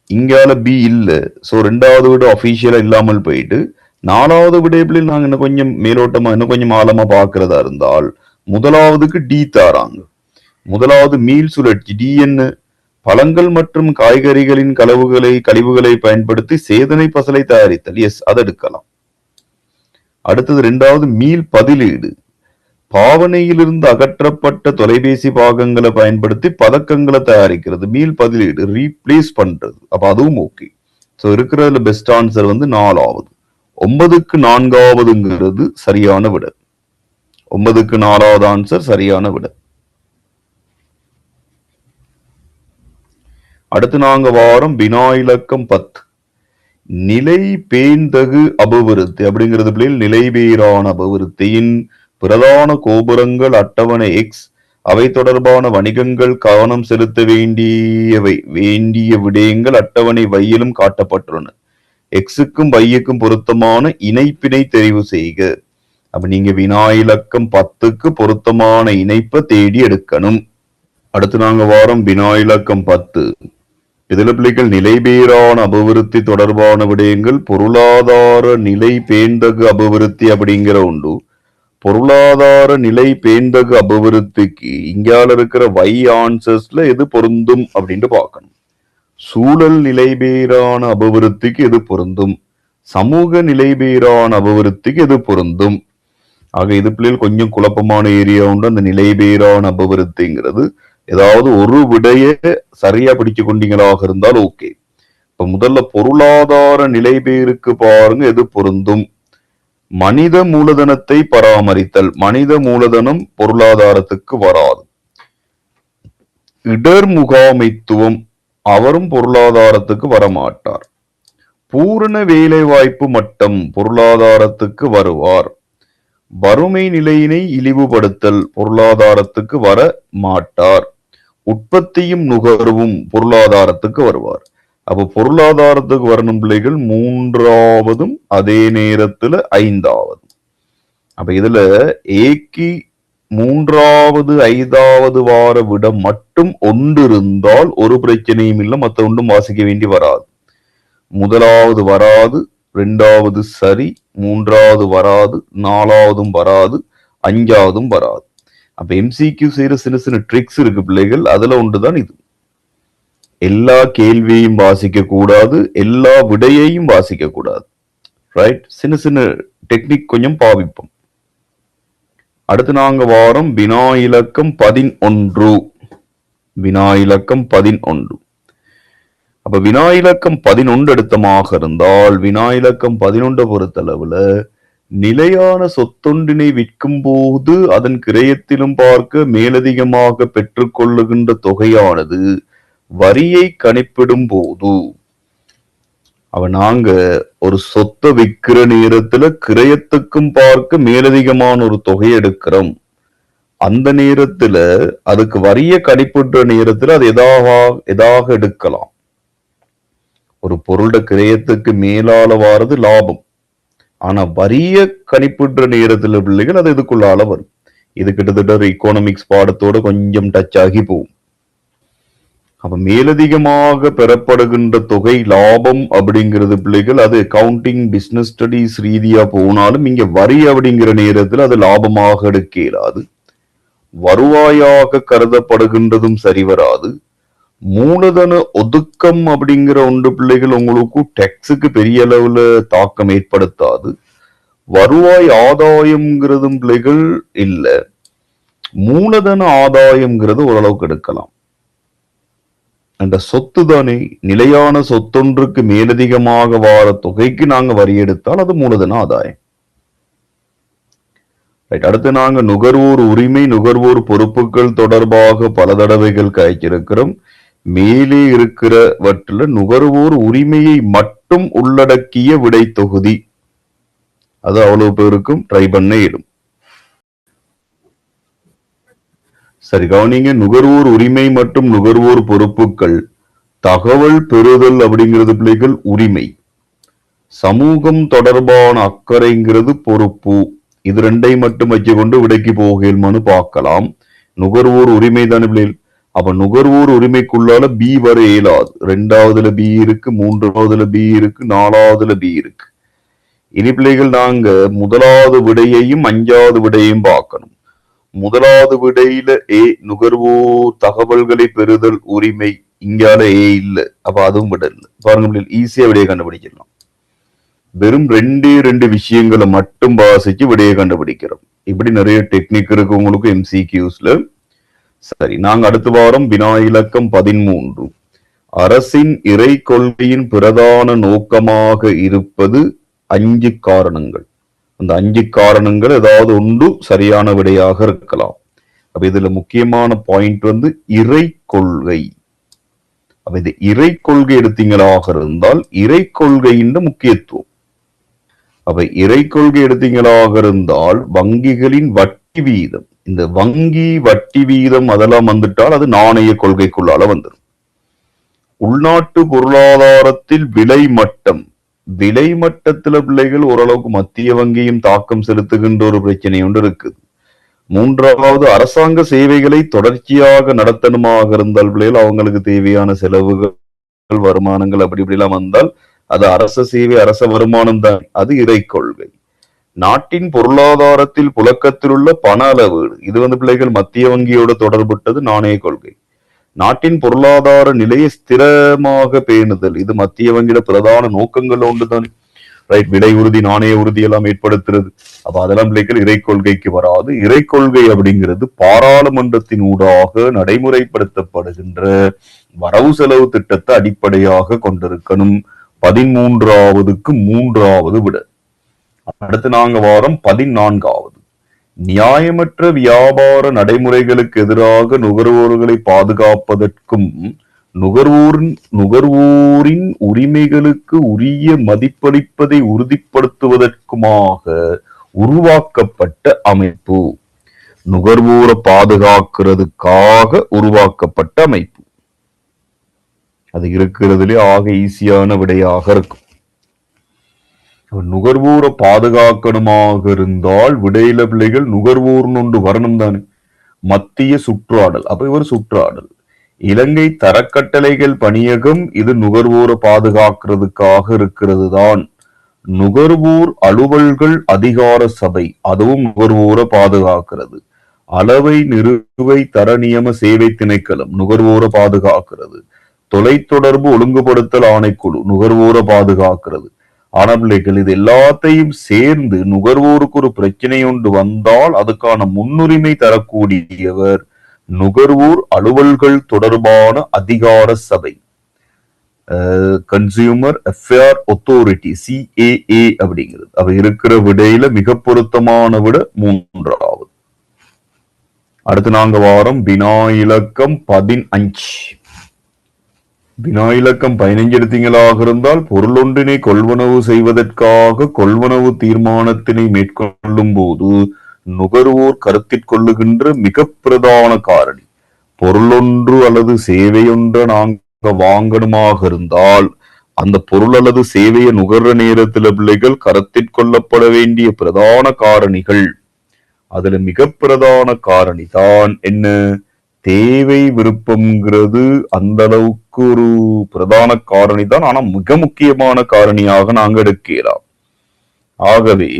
இங்கால பி இல்ல, சோ ரெண்டாவது விட அபிஷியலா இல்லாமல் போயிட்டு நாலாவது விடயப்பில் நாங்க இன்னும் கொஞ்சம் மேலோட்டமா இன்னும் கொஞ்சம் ஆழமா பாக்குறதா இருந்தால் முதலாவதுக்கு டி தாராங்க. முதலாவது மீள் சுழற்சி டி என்ன? பழங்கள் மற்றும் காய்கறிகளின் கழிவுகளை பயன்படுத்தி சேதனை பசலை தயாரித்தல். எஸ், அதை எடுக்கலாம். அடுத்தது ரெண்டாவது மீள் பதிலீடு. பாவனையிலிருந்து அகற்றப்பட்ட தொலைபேசி பாகங்களை பயன்படுத்தி பதக்கங்களை தயாரிக்கிறது. மீள் பதிலீடு, ரீப்ளேஸ் பண்றது. அப்ப அதுவும் ஓகே. சோ இருக்கிறதுல பெஸ்ட் ஆன்சர் நாலாவது. 9க்கு 4வதுங்கிறது சரியான விட. 9க்கு 4வது ஆன்சர் சரியான விட. அடுத்து நாங்க வாரம் வினா இலக்கம் 10. நிலை பேந்தகு அபிவிருத்தி அப்படிங்கிறது பிள்ளைகள் நிலைபேறான அபிவிருத்தியின் பிரதான கோபுரங்கள் அட்டவணை எக்ஸ். அவை தொடர்பான வணிகங்கள் கவனம் செலுத்த வேண்டிய விடயங்கள் அட்டவணை வையிலும் காட்டப்பட்டுள்ளன. எக்ஸுக்கும் வையுக்கும் பொருத்தமான இணைப்பினை தெரிவு செய்க. அப்ப நீங்க வினா இலக்கம் 10க்கு பொருத்தமான இணைப்பை தேடி எடுக்கணும். அடுத்து நாங்க வாரம் வினா இலக்கம் 10. இதுல பிள்ளைகள் நிலைபேறான அபிவிருத்தி தொடர்பான விடயங்கள் பொருளாதார நிலை பேந்தகு அபிவிருத்தி அப்படிங்கிற உண்டு. பொருளாதார நிலை பேந்தகு அபிவிருத்திக்கு இங்கால இருக்கிற வை ஆன்சர்ஸ்ல எது பொருந்தும் அப்படின்னு பார்க்கணும். சூழல் நிலைபேறான அபிவிருத்திக்கு எது பொருந்தும், சமூக நிலைபேறான அபிவிருத்திக்கு எது பொருந்தும். ஆக இது பிள்ளைகள் கொஞ்சம் குழப்பமான ஏரியா உண்டு. அந்த நிலைபேறான அபிவிருத்திங்கிறது ஏதாவது ஒரு விடைய சரியா பிடிச்சு கொண்டீங்களாக இருந்தால் ஓகே. இப்ப முதல்ல பொருளாதார நிலைபேருக்கு பாருங்க எது பொருந்தும். மனித மூலதனத்தை பராமரித்தல். மனித மூலதனம் பொருளாதாரத்துக்கு வராது. இடர் முகாமைத்துவம், அவரும் பொருளாதாரத்துக்கு வரமாட்டார். பூரண வேலை வாய்ப்பு மட்டம் பொருளாதாரத்துக்கு வருவார். வறுமை நிலையினை இழிவுபடுத்தல் பொருளாதாரத்துக்கு வர மாட்டார். உற்பத்தியும் நுகர்வும் பொருளாதாரத்துக்கு வருவார். அப்ப பொருளாதாரத்துக்கு வரணும் பிள்ளைகள் மூன்றாவதும் அதே நேரத்துல 5வது. அப்ப இதுல ஏக்கி மூன்றாவது 5வது வார விட மட்டும் ஒன்று இருந்தால் ஒரு பிரச்சனையும் இல்லை, மற்ற ஒன்றும் வாசிக்க வேண்டி வராது. முதலாவது வராது, ரெண்டாவது சரி, மூன்றாவது வராது, நாலாவதும் வராது, 5வதும் வராது. அப்ப எம்சிக்யூ செய்யற சின்ன சின்ன ட்ரிக்ஸ் இருக்கு பிள்ளைகள், அதுல ஒன்றுதான் இது. எல்லா கேள்வியையும் வாசிக்க கூடாது, எல்லா விடையையும் வாசிக்க கூடாது. ரைட், சின்ன சின்ன டெக்னிக் கொஞ்சம் பாவிப்போம். அடுத்து நாங்க வாரம் வினா இலக்கம் 11. வினா இலக்கம் 11. அப்ப வினா இலக்கம் 11 எடுத்தமாக இருந்தால் வினா இலக்கம் 11 பொறுத்தளவுல நிலையான சொத்தொன்றினை விற்கும் போது அதன் கிரயத்திலும் பார்க்க மேலதிகமாக பெற்றுக்கொள்ளுகின்ற தொகையானது வரியை கணிப்பிடும் போது நாங்க ஒரு சொத்தை விற்கிற நேரத்துல கிரயத்துக்கும் பார்க்க மேலதிகமான ஒரு தொகை எடுக்கிறோம். அந்த நேரத்துல அதுக்கு வரிய கணிப்பிடுற நேரத்துல அது எதாக எடுக்கலாம். ஒரு பொருளோட கிரயத்துக்கு மேலால வாரது லாபம். ஆனா வரிய கணிப்பிடுற நேரத்துல பிள்ளைகள் அது இதுக்குள்ளால வரும். இது கிட்டத்தட்ட ஒரு எக்கனாமிக்ஸ் பாடத்தோட கொஞ்சம் டச் ஆகி போகும். அப்ப மேலதிகமாக பெறப்படுகின்ற தொகை லாபம் அப்படிங்கிறது பிள்ளைகள் அது அக்கவுண்டிங் பிசினஸ் ஸ்டடிஸ் ரீதியா போனாலும் இங்க வரி அப்படிங்கிற நேரத்தில் அது லாபமாக எடுக்க இயலாது. வருவாயாக கருதப்படுகின்றதும் சரி வராது. மூலதன ஒதுக்கம் அப்படிங்கிற ஒன்று பிள்ளைகள் உங்களுக்கு டேக்ஸுக்கு பெரிய அளவுல தாக்கம் ஏற்படுத்தாது. வருவாய் ஆதாயம்ங்கிறதும் பிள்ளைகள் இல்ல. மூலதன ஆதாயம்ங்கிறது ஓரளவுக்கு எடுக்கலாம். அந்த சொத்து தானே நிலையான சொத்தொன்றுக்கு மேலதிகமாக வார தொகைக்கு நாங்க வரி எடுத்தால் அது மூலதன ஆதாயம். அடுத்து நாங்க நுகர்வோர் உரிமை நுகர்வோர் பொறுப்புகள் தொடர்பாக பல தடவைகள் காய்ச்சிருக்கிறோம். மேலே இருக்கிறவற்றில் நுகர்வோர் உரிமையை மட்டும் உள்ளடக்கிய விடை தொகுதி அது அவ்வளவு பேருக்கும் ட்ரை பண்ண இடும். சரி கவனிங்க, நுகர்வோர் உரிமை மற்றும் நுகர்வோர் பொறுப்புகள் தகவல் பெறுதல் அப்படிங்கிறது பிள்ளைகள் உரிமை. சமூகம் தொடர்பான அக்கறைங்கிறது பொறுப்பு. இது ரெண்டை மட்டும் வச்சுக்கொண்டு விடைக்கு போகலாம்னு பார்க்கலாம். நுகர்வோர் உரிமை தானே பிள்ளைகள். அப்ப நுகர்வோர் உரிமைக்குள்ளால பி வர இயலாது. ரெண்டாவதுல பி இருக்கு, மூன்றாவதுல பி இருக்கு, நாலாவதுல பி இருக்கு. இனி பிள்ளைகள் நாங்க முதலாவது விடையையும் அஞ்சாவது விடையையும் பார்க்கணும். முதலாவது விடையில ஏ நுகர்வோர் தகவல்களை பெறுதல் உரிமை, இங்கால ஏ இல்ல, அப்ப அதுவும் விட இல்லை. பாருங்க ஈஸியா விடையை கண்டுபிடிக்கலாம். வெறும் ரெண்டு விஷயங்களை மட்டும் வாசிச்சு விடையை கண்டுபிடிக்கிறோம். இப்படி நிறைய டெக்னிக் இருக்கு உங்களுக்கு எம்சிக்யூஸ்ல. சரி, நாங்க அடுத்த வாரம் வினா இலக்கம் 13 அரசின் இறை கொள்கையின் பிரதான நோக்கமாக இருப்பது 5 காரணங்கள். அந்த 5 காரணங்கள் ஏதாவது ஒன்று சரியான விடையாக இருக்கலாம். அப்ப இதுல முக்கியமான பாயிண்ட் இறை கொள்கை. அப்ப இது இறை கொள்கை எடுத்தீங்களாக இருந்தால் இறை கொள்கையின் முக்கியத்துவம். அப்ப இறை கொள்கை எடுத்தீங்களாக இருந்தால் வங்கிகளின் வட்டி வீதம், இந்த வங்கி வட்டி வீதம் அதெல்லாம் வந்துட்டால் அது நாணய கொள்கைக்குள்ளால வந்துடும். உள்நாட்டு பொருளாதாரத்தில் விலை மட்டம், விலை மட்டத்துல பிள்ளைகள் ஓரளவுக்கு மத்திய வங்கியும் தாக்கம் செலுத்துகின்ற ஒரு பிரச்சனை ஒன்று இருக்குது. மூன்றாவது அரசாங்க சேவைகளை தொடர்ச்சியாக நடத்தணுமாக இருந்தால் பிள்ளைகள் அவங்களுக்கு தேவையான செலவுகள் வருமானங்கள் அப்படி இப்படிலாம் வந்தால் அது அரச சேவை அரச வருமானம் தான், அது இறை கொள்கை. நாட்டின் பொருளாதாரத்தில் புழக்கத்தில் உள்ள பண அளவீடு, இது பிள்ளைகள் மத்திய வங்கியோட தொடர்புட்டது நாணய கொள்கை. நாட்டின் பொருளாதார நிலையை ஸ்திரமாக பேணுதல், இது மத்திய வங்கியோட பிரதான நோக்கங்கள் ஒன்றுதான். ரைட், விலை உறுதி நாணய உறுதி எல்லாம் ஏற்படுத்துறது. அப்ப அதெல்லாம் பிள்ளைகள் இறை கொள்கைக்கு வராது. இறை கொள்கை அப்படிங்கிறது பாராளுமன்றத்தின் ஊடாக நடைமுறைப்படுத்தப்படுகின்ற வரவு செலவு திட்டத்தை அடிப்படையாக கொண்டிருக்கணும். 13வது 3வது விட. அடுத்து நாங்க வாரம் 14வது நியாயமற்ற வியாபார நடைமுறைகளுக்கு எதிராக நுகர்வோர்களை பாதுகாப்பதற்கும் நுகர்வோரின் உரிமைகளுக்கு உரிய மதிப்பளிப்பதை உறுதிப்படுத்துவதற்குமாக உருவாக்கப்பட்ட அமைப்பு. நுகர்வோரை பாதுகாக்கிறதுக்காக உருவாக்கப்பட்ட அமைப்பு. அது இருக்கிறதுலே ஆக ஈஸியான விடையாக இருக்கும். நுகர்வோரை பாதுகாக்கணுமாக இருந்தால் விடையில பிள்ளைகள் நுகர்வோர்னு ஒன்று வரணும் தானே. மத்திய சுற்றாடல், அப்ப இவர் சுற்றாடல். இலங்கை தரக்கட்டளைகள் பணியகம், இது நுகர்வோரை பாதுகாக்கிறதுக்காக இருக்கிறது தான். நுகர்வோர் அலுவல்கள் அதிகார சபை, அதுவும் நுகர்வோரை பாதுகாக்கிறது. அளவை நிறுவை தர நியம சேவை திணைக்களம் நுகர்வோரை பாதுகாக்கிறது. தொலைத்தொடர்பு ஒழுங்குபடுத்தல் ஆணைக்குழு நுகர்வோரை பாதுகாக்கிறது. ஆனா பிள்ளைகள் இது எல்லாத்தையும் சேர்ந்து நுகர்வோருக்கு ஒரு பிரச்சனை ஒன்று வந்தால் அதுக்கான முன்னுரிமை தரக்கூடியவர் நுகர்வோர் அலுவல்கள் தொடர்பான அதிகார சபை, கன்சியூமர் அஃபேர் அத்தாரிட்டி, CAA அப்படிங்கிறது. அவ இருக்கிற விடையில மிக பொருத்தமான விட 3வது. அடுத்து நாங்க வாரம் வினா இலக்கம் 15 வினா இலக்கம் 15 எடுத்தீங்களாக இருந்தால் பொருளொன்றினை கொள்வனவு செய்வதற்காக கொள்வனவு தீர்மானத்தினை மேற்கொள்ளும் போது நுகர்வோர் கருத்திற்கொள்ளுகின்ற மிக பிரதான காரணி. பொருளொன்று அல்லது சேவையொன்றை நாங்க வாங்கணுமாக இருந்தால் அந்த பொருள் அல்லது சேவையை நுகர்ற நேரத்தில் பிள்ளைகள் கருத்திற்கொள்ளப்பட வேண்டிய பிரதான காரணிகள். அதுல மிக பிரதான காரணி தான் என்ன? தேவை விருப்பம்ங்கிறது அந்த அளவுக்கு ஒரு பிரதான காரணி தான். ஆனா மிக முக்கியமான காரணியாக நாங்க எடுக்கலாம். ஆகவே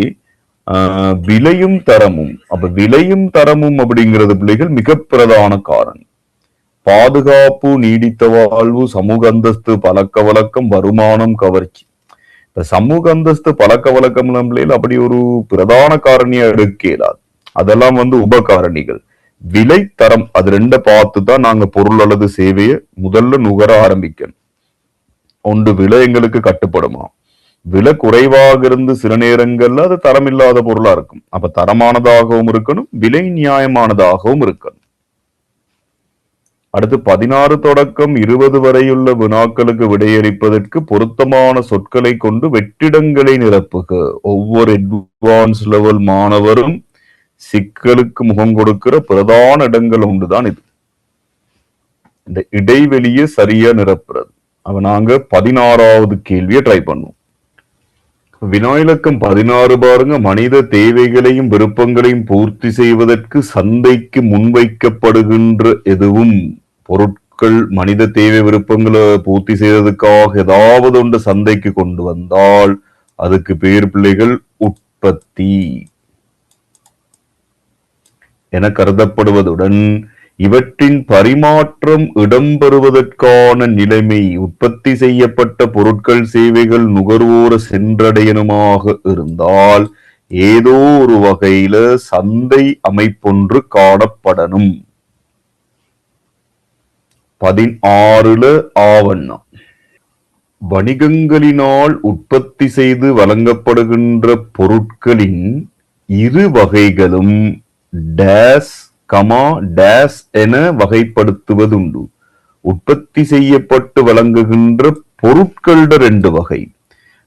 விலையும் தரமும், அப்ப விலையும் தரமும் அப்படிங்கிறது பிள்ளைகள் மிக பிரதான காரணி. பாதுகாப்பு, நீடித்த வாழ்வு, சமூக அந்தஸ்து, பழக்க வழக்கம், வருமானம், கவர்ச்சி. இப்ப சமூக அந்தஸ்து, பழக்க வழக்கம் பிள்ளைகள் அப்படி ஒரு பிரதான காரணியா எடுக்கலாது. அதெல்லாம் உபகாரணிகள். விலை தரம் அது ரெண்ட பார்த்து தான் நாங்க பொருள் அல்லது சேவையை முதல்ல நுகர ஆரம்பிக்கணும். ஒன்று விலை எங்களுக்கு கட்டுப்படுமா? விலை குறைவாக இருந்து சில நேரங்கள்ல அது தரம் இல்லாத பொருளா இருக்கும். அப்ப தரமானதாகவும் இருக்கணும், விலை நியாயமானதாகவும் இருக்கணும். அடுத்து 16 தொடக்கம் 20 வரையுள்ள வினாக்களுக்கு விடையளிப்பதற்கு பொருத்தமான சொற்களை கொண்டு வெற்றிடங்களை நிரப்புக. ஒவ்வொரு அட்வான்ஸ் லெவல் மாணவரும் சிக்கலுக்கு முகம் கொடுக்கிற பிரதான இடங்கள் ஒன்றுதான் இது. இந்த இடைவெளியை சரியா நிரப்புறது. அவ நாங்க 16வது கேள்வியை ட்ரை பண்ணுவோம். வினா இலக்கம் 16 பாருங்க. மனித தேவைகளையும் விருப்பங்களையும் பூர்த்தி செய்வதற்கு சந்தைக்கு முன்வைக்கப்படுகின்ற எதுவும் பொருட்கள் மனித தேவை விருப்பங்களை பூர்த்தி செய்வதற்காக ஏதாவது ஒன்று சந்தைக்கு கொண்டு வந்தால் அதுக்கு பேர் பிள்ளைகள் உற்பத்தி என கருதப்படுவதுடன் இவற்றின் பரிமாற்றம் இடம்பெறுவதற்கான நிலைமை உற்பத்தி செய்யப்பட்ட பொருட்கள் சேவைகள் நுகர்வோரை சென்றடையணுமாக இருந்தால் ஏதோ ஒரு வகையில சந்தை அமைப்பொன்று காணப்படணும். 16 ஆவண்ணம். வணிகங்களினால் உற்பத்தி செய்து வழங்கப்படுகின்ற பொருட்களின் இரு வகைகளும் டேஸ் கமா டேஸ் என வகைப்படுத்துவதுண்டு. உற்பத்தி செய்யப்பட்டு வழங்குகின்ற பொருட்களோட 2 வகை.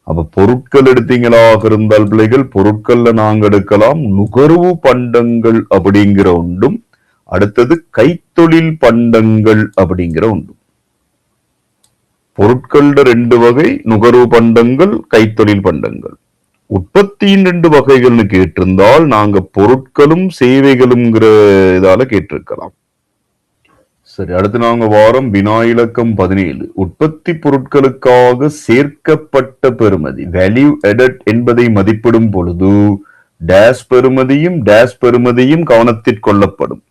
அப்ப பொருட்கள் எடுத்தீங்களாக இருந்தால் பிள்ளைகள் பொருட்கள்ல நாங்க எடுக்கலாம் நுகர்வு பண்டங்கள் அப்படிங்கிற ஒன்றும், அடுத்தது கைத்தொழில் பண்டங்கள் அப்படிங்கிற ஒன்றும். பொருட்களோட 2 வகை, நுகர்வு பண்டங்கள், கைத்தொழில் பண்டங்கள். உற்பத்தியின் 2 வகைகள்னு கேட்டிருந்தால் நாங்க பொருட்களும் சேவைகளும்ங்கிற இதால கேட்டிருக்கலாம். சரி, அடுத்து நாங்க வாரம் வினா இலக்கம் 17. உற்பத்தி பொருட்களுக்காக சேர்க்கப்பட்ட பெறுமதி வேல்யூ எடட் என்பதை மதிப்பிடும் பொழுது டேஸ் பெறுமதியும் டேஸ் பெறுமதியும் கவனத்திற்கொள்ளப்படும்.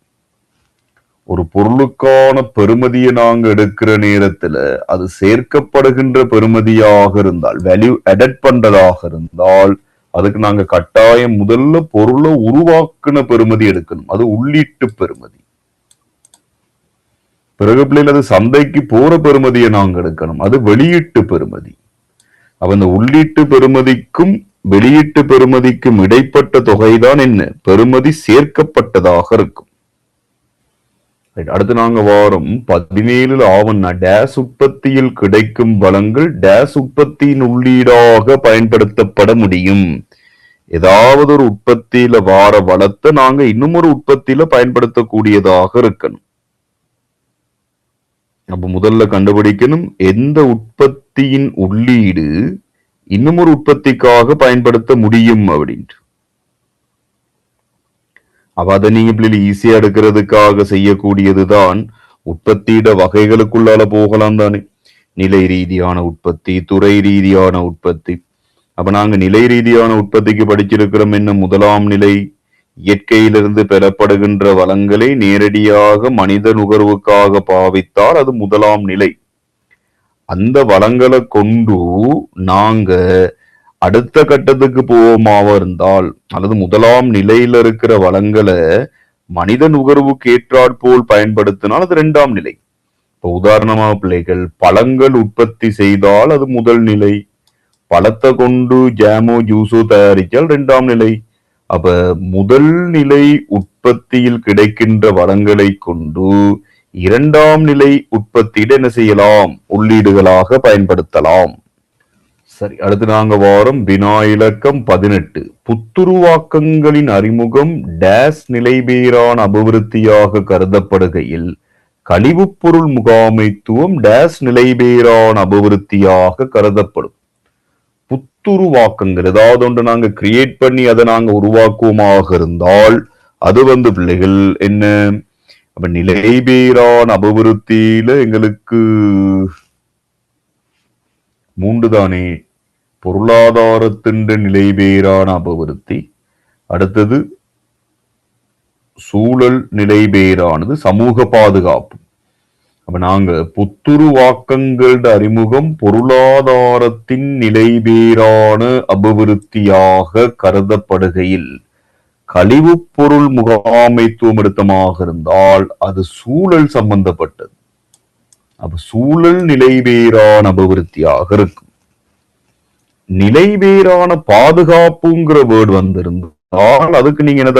ஒரு பொருளுக்கான பெறுமதியை நாங்க எடுக்கிற நேரத்துல அது சேர்க்கப்படுகின்ற பெறுமதியாக இருந்தால், வேல்யூ எடட் பண்றதாக இருந்தால் அதுக்கு நாங்க கட்டாயம் முதல்ல பொருளை உருவாக்குன பெறுமதி எடுக்கணும். அது உள்ளீட்டு பெறுமதி. பிறகு பிள்ளைகள் அது சந்தைக்கு போற பெறுமதியை நாங்க எடுக்கணும். அது வெளியீட்டு பெறுமதி. அப்ப இந்த உள்ளீட்டு பெறுமதிக்கும் வெளியீட்டு பெறுமதிக்கும் இடைப்பட்ட தொகைதான் என்ன? பெறுமதி சேர்க்கப்பட்டதாக இருக்கும். அடுத்து நாங்க வாரம் 17 ஆவண டேஸ் உற்பத்தியில் கிடைக்கும் வளங்கள் டேஸ் உற்பத்தியின் உள்ளீடாக பயன்படுத்தப்பட முடியும். ஏதாவது ஒரு உற்பத்தியில வார வளத்தை நாங்க இன்னும் ஒரு உற்பத்தியில பயன்படுத்தக்கூடியதாக இருக்கணும். அப்ப முதல்ல கண்டுபிடிக்கணும் எந்த உற்பத்தியின் உள்ளீடு இன்னும் ஒரு உற்பத்திக்காக பயன்படுத்த முடியும் அப்படின்ட்டு. அப்ப அதை நீங்க பிள்ளைகள் ஈஸியா எடுக்கிறதுக்காக செய்யக்கூடியதுதான் உற்பத்தியிட வகைகளுக்குள்ளால போகலாம் தானே. நிலை ரீதியான உற்பத்தி, துறை ரீதியான உற்பத்தி. அப்ப நாங்க நிலை ரீதியான உற்பத்திக்கு படிச்சிருக்கிறோம் என்ன? முதலாம் நிலை இயற்கையிலிருந்து பெறப்படுகின்ற வளங்களை நேரடியாக மனித நுகர்வுக்காக பாவித்தால் அது முதலாம் நிலை. அந்த வளங்களை கொண்டு நாங்க அடுத்த கட்டத்துக்கு போவோமாக இருந்தால் அல்லது முதலாம் நிலையில இருக்கிற வளங்களை மனித நுகர்வுக்கு ஏற்றாற்போல் பயன்படுத்தினால் அது 2ஆம் நிலை. இப்ப உதாரணமா பிள்ளைகள் பழங்கள் உற்பத்தி செய்தால் அது முதல் நிலை. பழத்தை கொண்டு ஜாமோ ஜூஸோ தயாரித்தால் 2ஆம் நிலை. அப்ப முதல் நிலை உற்பத்தியில் கிடைக்கின்ற வளங்களை கொண்டு இரண்டாம் நிலை உற்பத்தியிட என்ன செய்யலாம்? உள்ளீடுகளாக பயன்படுத்தலாம். சரி, அடுத்து நாங்க வாரம் வினா இலக்கம் 18. புத்துருவாக்கங்களின் அறிமுகம் டேஸ் நிலைபேறான அபிவிருத்தியாக கருதப்படுகையில் கழிவுப் பொருள் முகாமைத்துவம் டேஸ் நிலைபேறான அபிவிருத்தியாக கருதப்படும். புத்துருவாக்கங்கள் ஏதாவது ஒன்று நாங்க கிரியேட் பண்ணி அதை நாங்க உருவாக்குவோமாக இருந்தால் அது பிள்ளைகள் என்ன? அப்ப நிலைபேறான அபிவிருத்தியில எங்களுக்கு 3 தானே. பொருளாதாரத்தின் நிலைபேறான அபிவிருத்தி, அடுத்தது சூழல் நிலைபேறானது சமூக பாதுகாப்பு. அப்ப நாங்க புத்துருவாக்கங்கள அறிமுகம் பொருளாதாரத்தின் நிலைபேறான அபிவிருத்தியாக கருதப்படுகையில் கழிவுப் பொருள் முகாமைத்துவம் எடுத்தமாக இருந்தால் அது சூழல் சம்பந்தப்பட்டது. அப்ப சூழல் நிலைபேறான அபிவிருத்தியாக இருக்கும். நிலைபேறான பாதுகாப்புங்கிற வேர்டு வந்திருந்தால் அதுக்கு நீங்க என்ன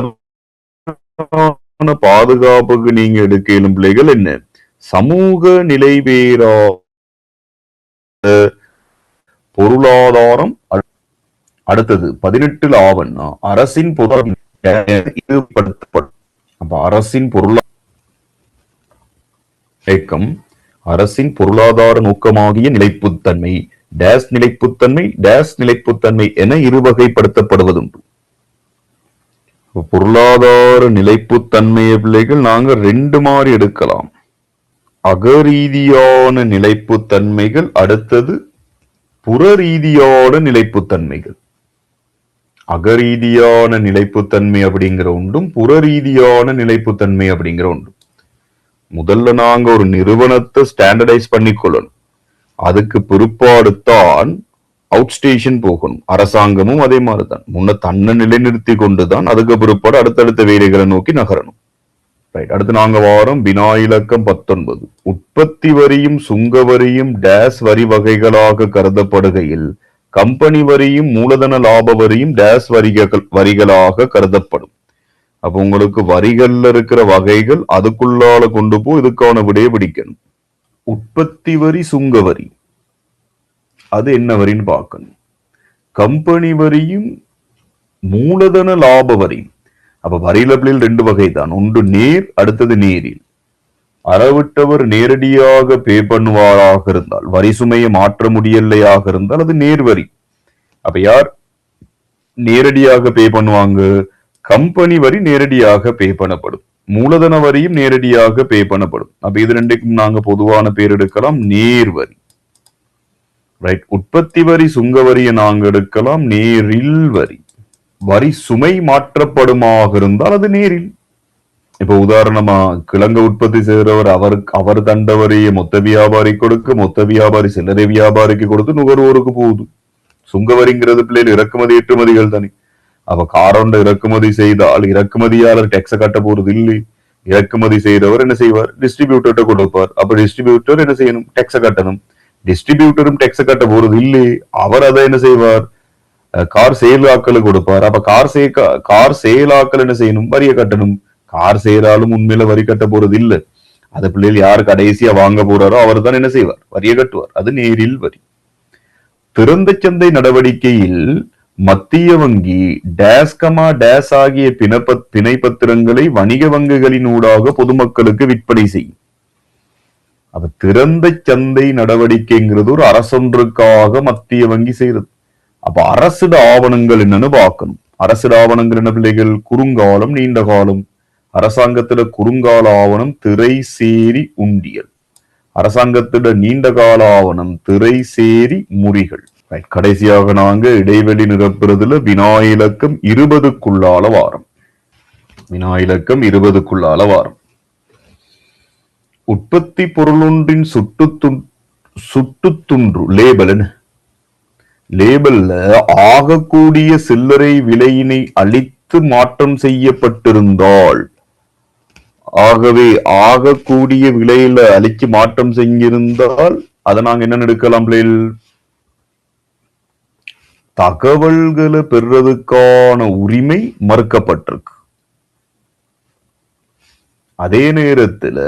பாதுகாப்புக்கு நீங்க எடுக்கலும் பிள்ளைகள் என்ன? சமூக நிலைபேறா பொருளாதாரம். அடுத்தது 18 ஆவணா அரசின் ஈடுபடுத்தப்படும். அப்ப அரசின் இயக்கம் அரசின் பொருளாதார நோக்கமாகிய நிலைப்புத்தன்மை டேஸ் நிலைப்புத்தன்மை டேஸ் நிலைப்புத்தன்மை என இருவகைப்படுத்தப்படுவதுண்டு. பொருளாதார நிலைப்புத்தன்மையை பிள்ளைகள் நாங்க 2 மாதிரி எடுக்கலாம். அகரீதியான நிலைப்புத்தன்மைகள், அடுத்தது புற ரீதியான நிலைப்புத்தன்மைகள். அகரீதியான நிலைப்புத்தன்மை அப்படிங்கிற ஒன்றும் புற ரீதியான நிலைப்புத்தன்மை அப்படிங்கிற ஒன்றும். முதல்ல நாங்க ஒரு நிறுவனத்தை ஸ்டாண்டர்டைஸ் பண்ணிக்கொள்ளணும். அதுக்கு பிற்பாடுத்தான் அவுட் ஸ்டேஷன் போகணும். அரசாங்கமும் அதே மாதிரிதான் முன்ன தன்னை நிலைநிறுத்தி கொண்டுதான் அதுக்கு பிற்பாடு அடுத்தடுத்த வேலைகளை நோக்கி நகரணும். ரைட், அடுத்து நாங்க வாரம் வினா இலக்கம் 19. உற்பத்தி வரியும் சுங்க வரியும் டேஸ் வரி வகைகளாக கருதப்படுகையில் கம்பெனி வரியும் மூலதன லாப வரியும் டேஸ் வரிகளாக கருதப்படும். அப்ப உங்களுக்கு வரிகள்ல இருக்கிற வகைகள் அதுக்குள்ளால கொண்டு போய் இதுக்கான விடையை பிடிக்கணும். உற்பத்தி வரி சுங்க வரி அது என்ன வரின்னு பார்க்கணும். கம்பெனி வரியும் மூலதன லாப வரி. அப்ப வரியில 2 வகை தான், ஒன்று நேர், அடுத்தது நேரில். அறவிட்டவர் நேரடியாக பே பண்ணுவாராக இருந்தால், வரி சுமையை மாற்ற முடியலையாக இருந்தால் அது நேர் வரி. அப்ப யார் நேரடியாக பே பண்ணுவாங்க? கம்பெனி வரி நேரடியாக பே பண்ணப்படும், மூலதன வரியும் நேரடியாக பே பண்ணப்படும். அப்ப இது 2க்கும் நாங்க பொதுவான பேர் எடுக்கலாம் நேர் வரி. ரைட், உற்பத்தி வரி சுங்க வரியை நாங்க எடுக்கலாம் நேரில் வரி. வரி சுமை மாற்றப்படுமாக இருந்தால் அது நேரில். இப்ப உதாரணமா கிழங்கு உற்பத்தி செய்கிறவர் அவர் தண்ட வரியை மொத்த வியாபாரி கொடுக்க, மொத்த வியாபாரி சில்லறை வியாபாரிக்கு கொடுத்து நுகர்வோருக்கு போகுது. சுங்க வரிங்கிறது பிள்ளைகள் இறக்குமதி ஏற்றுமதிகள் தானே. அவ காரோண்ட இறக்குமதி செய்தால் இறக்குமதியாளர் டேக்ஸ கட்ட போறது இல்லை. இறக்குமதி செய்கிறவர் என்ன செய்வார்? டிஸ்ட்ரிபியூட்டர்கிட்ட கொடுப்பார். அப்ப டிஸ்ட்ரிபியூட்டர் என்ன செய்யணும்? டேக்ஸ கட்டணும். டிஸ்ட்ரிபியூட்டரும் டேக்ஸ கட்ட போறது இல்லை. அவர் அதை என்ன செய்வார்? கார் செயலாக்களுக்கு கொடுப்பார். அப்ப கார் செயலாக்கள் என்ன செய்யணும்? வரியை கட்டணும். கார் செயலாலும் உண்மையில வரி கட்ட போறது இல்லை. அது பிள்ளைகள் யார் கடைசியா வாங்க போறாரோ அவர் தான் என்ன செய்வார்? வரியை கட்டுவார். அது நேரில் வரி. திறந்த சந்தை நடவடிக்கையில் மத்திய வங்கி டேஸ்கமா டேஸ் ஆகிய பிணை பத்திரங்களை வணிக வங்கிகளின் ஊடாக பொதுமக்களுக்கு விற்பனை செய்யும். அப்ப திறந்த சந்தை நடவடிக்கைங்கிறது ஒரு அரசொன்றுக்காக மத்திய வங்கி செய்யறது. அப்ப அரசிட ஆவணங்கள் என்னன்னு பார்க்கணும். அரசிட ஆவணங்கள் என்ன பிள்ளைகள்? குறுங்காலம், நீண்ட காலம். அரசாங்கத்தில குறுங்கால ஆவணம் திரை சேரி உண்டியல். அரசாங்கத்திட நீண்ட கால ஆவணம் திரை சேரி முறிகள். கடைசியாக நாங்க இடைவெளி நிரப்புறதுல வினா இலக்கம் 20க்குள்ளால வாரம். வினா இலக்கம் 20க்குள்ளால வாரம். உற்பத்தி பொருளொன்றின் சுட்டுத்துன்று லேபல்ல ஆகக்கூடிய சில்லறை விலையினை அளித்து மாற்றம் செய்யப்பட்டிருந்தால், ஆகவே ஆகக்கூடிய விலையில அழிச்சு மாற்றம் செஞ்சிருந்தால் அதை நாங்க என்ன எடுக்கலாம்? தகவல்களை பெறுறதுக்கான உரிமை மறுக்கப்பட்டிருக்கு. அதே நேரத்துல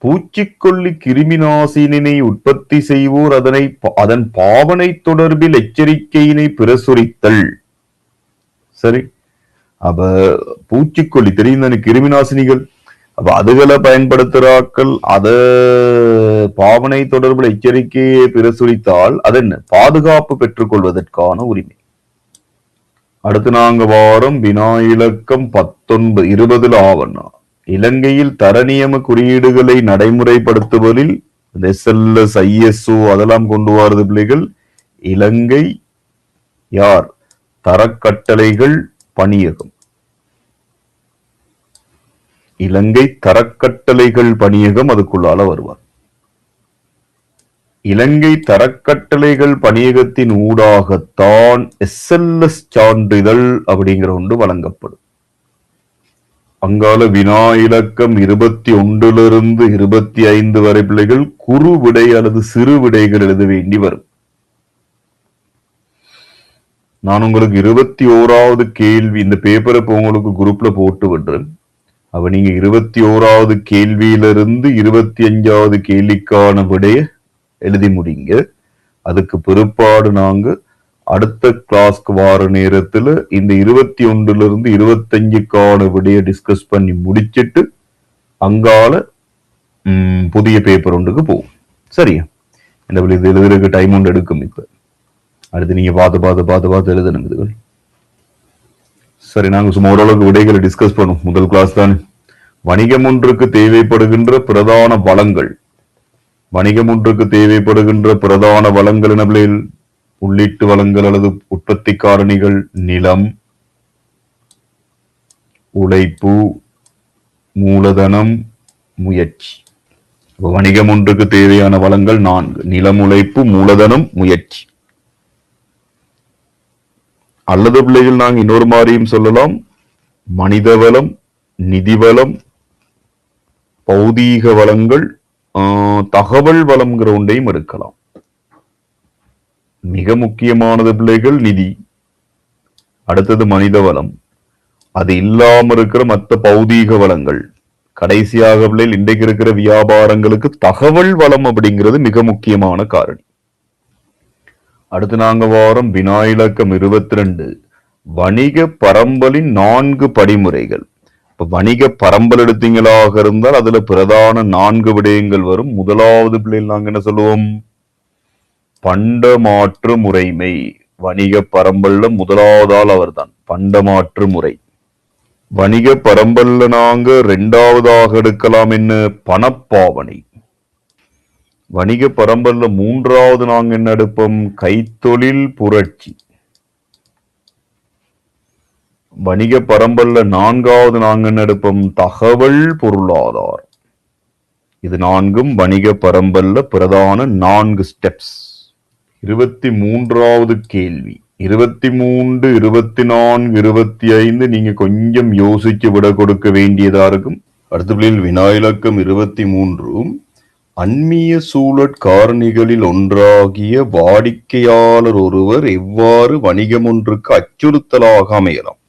பூச்சிக்கொல்லி கிருமி நாசினினை உற்பத்தி செய்வோர் அதன் பாவனை தொடர்பில் எச்சரிக்கையினை பிரசுரித்தல். சரி, அப்ப பூச்சிக்கொல்லி தெரியும் தானே, கிருமி நாசினிகள். அப்ப அதுகளை பயன்படுத்துறாக்கள் அத பாவனை தொடர்பில் எச்சரிக்கையை பிரசுரித்தால் அது என்ன, பாதுகாப்பு பெற்றுக் கொள்வதற்கான உரிமை. அடுத்து நாங்க வாரம் வினா இலக்கம் 19 20 ஆவணா. இலங்கையில் தரநியம குறியீடுகளை நடைமுறைப்படுத்துவதில் SLS ISO அதெல்லாம் கொண்டு வரது பிள்ளைகள். இலங்கை யார்? தரக்கட்டளைகள் பணியகம். இலங்கை தரக்கட்டளைகள் பணியகம் அதுக்குள்ளால வருவார். இலங்கை தரக்கட்டளைகள் பணியகத்தின் ஊடாகத்தான் SLS சான்றிதழ் அப்படிங்கிற ஒன்று வழங்கப்படும். அங்கால வினா இலக்கம் 21 25 வரை பிள்ளைகள் குறு விடை அல்லது சிறு விடைகள் எழுத வேண்டி வரும். நான் உங்களுக்கு 21வது கேள்வி இந்த பேப்பரை இப்போ உங்களுக்கு குரூப்ல போட்டு விடுறேன். அப்ப நீங்க 21வது கேள்வியிலிருந்து 25வது கேள்விக்கான விடைய எழுதி முடிங்க. அதுக்கு பிற்பாடு நாங்க அடுத்த கிளாஸ்க்கு வார நேரத்துல இந்த 21 25க்கான விடைய டிஸ்கஸ் பண்ணி முடிச்சிட்டு அங்கால புதிய பேப்பர் ஒன்றுக்கு போகும். சரியா? இந்த இது எழுதுறதுக்கு டைம் ஒன்று எடுக்கும். இப்ப அடுத்து நீங்க பார்த்து எழுதணும் இதுகள். சரி, நாங்க சும்மா ஓரளவுக்கு விடைகளை டிஸ்கஸ் பண்ணும். முதல் கிளாஸ் தானே. வணிகம் ஒன்றுக்கு தேவைப்படுகின்ற பிரதான வளங்கள். வணிகம் ஒன்றுக்கு தேவைப்படுகின்ற பிரதான வளங்கள் என்ன? உள்ளீட்டு வளங்கள் அல்லது உற்பத்தி காரணிகள்: நிலம், உழைப்பு, மூலதனம், முயற்சி. வணிகம் ஒன்றுக்கு தேவையான வளங்கள் 4: நிலம், உழைப்பு, மூலதனம், முயற்சி. அல்லது பிள்ளைகள் நாங்கள் இன்னொரு மாதிரியும் சொல்லலாம். மனித வளம், நிதி வளம், பௌதீக வளங்கள், தகவல் வளம்ங்கிற ஒன்றையும் எடுக்கலாம். மிக முக்கியமானது பிள்ளைகள் நிதி, அடுத்தது மனித வளம், அது இல்லாம இருக்கிற மற்ற பௌதீக வளங்கள், கடைசியாக பிள்ளைகள் இன்றைக்கு இருக்கிற வியாபாரங்களுக்கு தகவல் வளம் அப்படிங்கிறது மிக முக்கியமான காரணி. அடுத்து நாங்க வாரம் வினா இலக்கம் 22 வணிக பரம்பலின் 4 படிமுறைகள். இப்ப வணிக பரம்பல் எடுத்தீங்களாக இருந்தால் அதுல பிரதான 4 விடயங்கள் வரும். முதலாவது பிள்ளைகள் நாங்க என்ன சொல்லுவோம்? பண்டமாற்று முறைமை. வணிக பரம்பல்ல முதலாவதால் அவர்தான் பண்டமாற்று முறை. வணிக பரம்பல்ல நாங்க 2வதாக எடுக்கலாம் என்ன? பணப்பாவனை. வணிக பரம்பல்ல 3வது நாங்க என்ன எடுப்போம்? கைத்தொழில் புரட்சி. வணிக பரம்பல்ல 4வது நாங்க என்ன எடுப்போம்? தகவல் பொருளாதாரம். இது 4ம் வணிக பரம்பல்ல பிரதான 4 ஸ்டெப்ஸ். 23வது கேள்வி 23, 24, 25 நீங்க கொஞ்சம் யோசிச்சு விட கொடுக்க வேண்டியதா இருக்கும். அடுத்த வினா இலக்கம் 23 அண்மிய சூழற் காரணிகளில் ஒன்றாகிய வாடிக்கையாளர் ஒருவர் எவ்வாறு வணிகம் ஒன்றுக்கு அச்சுறுத்தலாக அமையலாம்?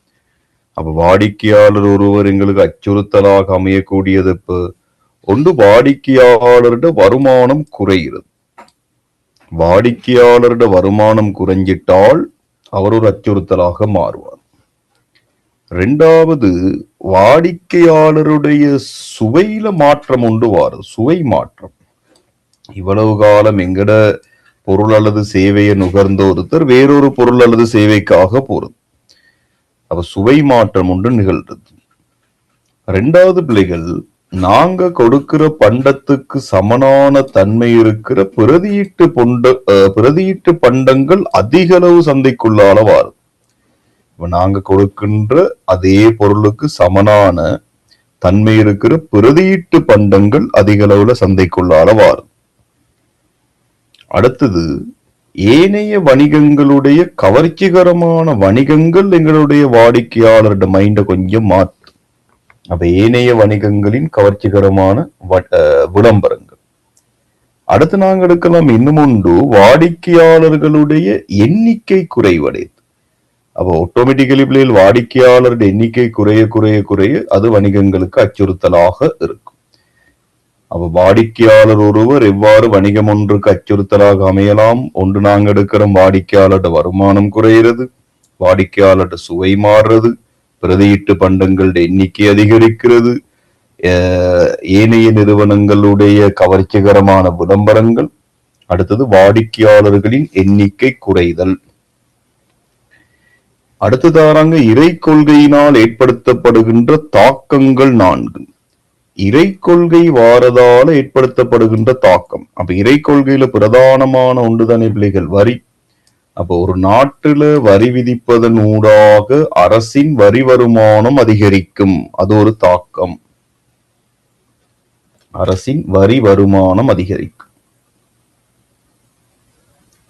அப்ப வாடிக்கையாளர் ஒருவர் எங்களுக்கு அச்சுறுத்தலாக அமையக்கூடியது ஒன்று வாடிக்கையாளருடைய வருமானம் குறைகிறது. வாடிக்கையாளருடைய வருமானம் குறைஞ்சிட்டால் அவர் ஒரு அச்சுறுத்தலாக மாறுவார். 2வது வாடிக்கையாளருடைய சுவையில மாற்றம் ஒன்று வாரு. சுவை மாற்றம். இவ்வளவு காலம் எங்கட பொருள் அல்லது சேவையை நுகர்ந்த ஒருத்தர் வேறொரு பொருள் அல்லது சேவைக்காக போறது. அப்ப சுவை மாற்றம் ஒன்று நிகழ்றது. 2வது பிள்ளைகள் நாங்க கொடுக்கிற பண்டத்துக்கு சமனான தன்மை இருக்கிற பிரதியீட்டு பண்டங்கள் அதிக அளவு சந்தைக்குள்ளால வாரு. நாங்க கொடுக்கின்ற அதே பொருளுக்கு சமனான தன்மை இருக்கிற பிரதியீட்டு பண்டங்கள் அதிக அளவுல சந்தைக்குள்ளால வாரு. அடுத்தது ஏனைய வணிகங்களுடைய கவர்ச்சிகரமான வணிகங்கள் எங்களுடைய வாடிக்கையாளருடைய மைண்ட கொஞ்சம் மாற்று. அப்ப ஏனைய வணிகங்களின் கவர்ச்சிகரமான விளம்பரங்கள். அடுத்து நாங்க எடுக்கலாம் இன்னும் ஒன்று வாடிக்கையாளர்களுடைய எண்ணிக்கை குறைவடையுது. அப்போ ஆட்டோமேட்டிக்கலி பிள்ளைகள் வாடிக்கையாளருடைய எண்ணிக்கை குறைய குறைய குறைய அது வணிகங்களுக்கு அச்சுறுத்தலாக இருக்கும். அப்ப வாடிக்கையாளர் ஒருவர் எவ்வாறு வணிகம் ஒன்றுக்கு அச்சுறுத்தலாக அமையலாம்? ஒன்று, நாங்க எடுக்கிற வாடிக்கையாளர்ட வருமானம் குறையிறது, வாடிக்கையாளர்ட சுவை மாறுறது, பிரதியீட்டு பண்டங்களோட எண்ணிக்கை அதிகரிக்கிறது, ஏனைய நிறுவனங்களுடைய கவர்ச்சிகரமான விளம்பரங்கள், அடுத்தது வாடிக்கையாளர்களின் எண்ணிக்கை குறைதல். அடுத்ததாராங்க இறை கொள்கையினால் ஏற்படுத்தப்படுகின்ற தாக்கங்கள் 4. இறை கொள்கை வாரதால ஏற்படுத்தப்படுகின்ற தாக்கம். அப்ப இறை கொள்கையில பிரதானமான ஒன்றுதானே பிள்ளைகள் வரி. அப்ப ஒரு நாட்டுல வரி விதிப்பதன் ஊடாக அரசின் வரி வருமானம் அதிகரிக்கும். அது ஒரு தாக்கம். அரசின் வரி வருமானம் அதிகரிக்கும்.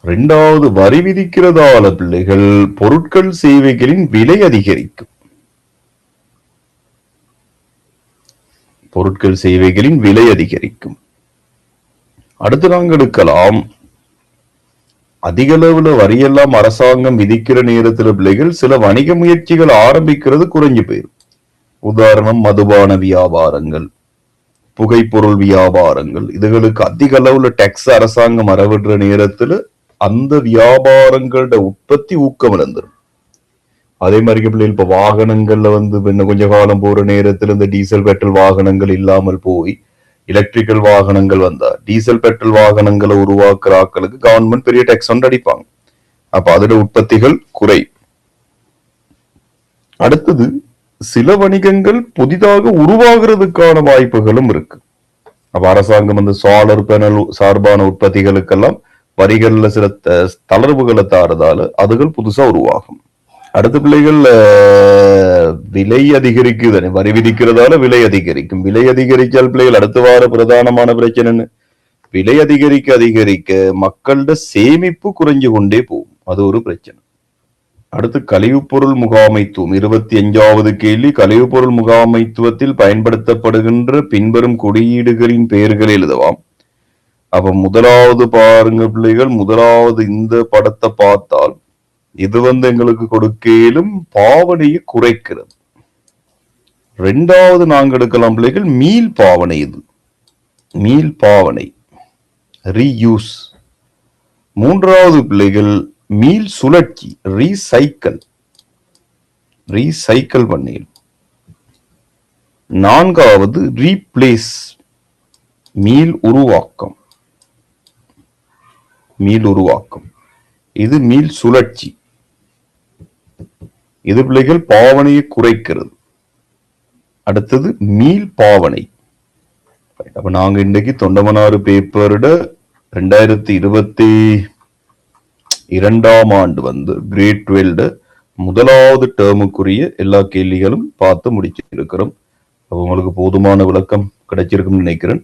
2வது, வரி விதிக்கிறதால பிள்ளைகள் பொருட்கள் சேவைகளின் விலை அதிகரிக்கும். பொருட்கள் சேவைகளின் விலை அதிகரிக்கும். அடுத்து நாங்கள் எடுக்கலாம், அதிக அளவுல வரியெல்லாம் அரசாங்கம் விதிக்கிற நேரத்தில் பிள்ளைகள் சில வணிக முயற்சிகள் ஆரம்பிக்கிறது குறைஞ்சு போயிடும். உதாரணம், மதுபான வியாபாரங்கள், புகைப்பொருள் வியாபாரங்கள், இதுகளுக்கு அதிக அளவுல டாக்ஸ் அரசாங்கம் அறவிடுற நேரத்துல அந்த வியாபாரங்களோட உற்பத்தி ஊக்கம் இழந்துடும். அதே மாதிரி பிள்ளைகள் இப்ப வாகனங்கள்ல இன்னும் கொஞ்ச காலம் போற நேரத்தில் இந்த டீசல் பெட்ரோல் வாகனங்கள் இல்லாமல் போய் எலக்ட்ரிக்கல் வாகனங்கள் வந்தா, டீசல் பெட்ரோல் வாகனங்களை உருவாக்குற ஆக்களுக்கு கவர்மெண்ட் பெரிய டேக்ஸ் ஒன்று அடிப்பாங்க. அப்ப அதோட உற்பத்திகள் குறை. அடுத்தது, சில வணிகங்கள் புதிதாக உருவாகிறதுக்கான வாய்ப்புகளும் இருக்கு. அப்ப அரசாங்கம் அந்த சோலார் பேனல் சார்பான உற்பத்திகளுக்கெல்லாம் வரிகள்ல சில தளர்வுகளை தாரதால அதுகள் புதுசா உருவாகும். அடுத்த பிள்ளைகள் விலை அதிகரிக்குது, வரி விதிக்கிறதால விலை அதிகரிக்கும். விலை அதிகரிச்சால் பிள்ளைகள் அடுத்த வார பிரதானமான பிரச்சனை, விலை அதிகரிக்க அதிகரிக்க மக்களோட சேமிப்பு குறைஞ்சு கொண்டே போகும். அது ஒரு பிரச்சனை. அடுத்து, கழிவுப்பொருள் முகாமைத்துவம். 25வது கேள்வி. கழிவுப்பொருள் முகாமைத்துவத்தில் பயன்படுத்தப்படுகின்ற பின்வரும் குறியீடுகளின் பெயர்களை எழுதலாம். அப்ப முதலாவது பாருங்க பிள்ளைகள், முதலாவது இந்த படத்தை பார்த்தால் இது எங்களுக்கு கொடுக்கலும் பாவனையை குறைக்கிறது. 2வது நாங்கள் எடுக்கலாம் பிள்ளைகள் மீள் பாவனை. இது மீள் பாவனை, ரீயூஸ். 3வது பிள்ளைகள் மீள் சுழற்சி, ரீசைக்கிள், ரீசைக்கிள் பண்ணிடும். 4வது ரீப்ளேஸ், மீள் உருவாக்கம், மீள் உருவாக்கம். இது மீள் சுழற்சி. இது பிள்ளைகள் பாவனையை குறைக்கிறது. அடுத்தது மீள் பாவனை. அப்ப நாங்க இன்னைக்கு தொண்டமனாறு பேப்பரோட 2022ஆம் ஆண்டு கிரேட் 12 முதலாவது டேர்முக்குரிய எல்லா கேள்விகளும் பார்த்து முடிச்சிருக்கிறோம். உங்களுக்கு போதுமான விளக்கம் கிடைச்சிருக்கும்னு நினைக்கிறேன்.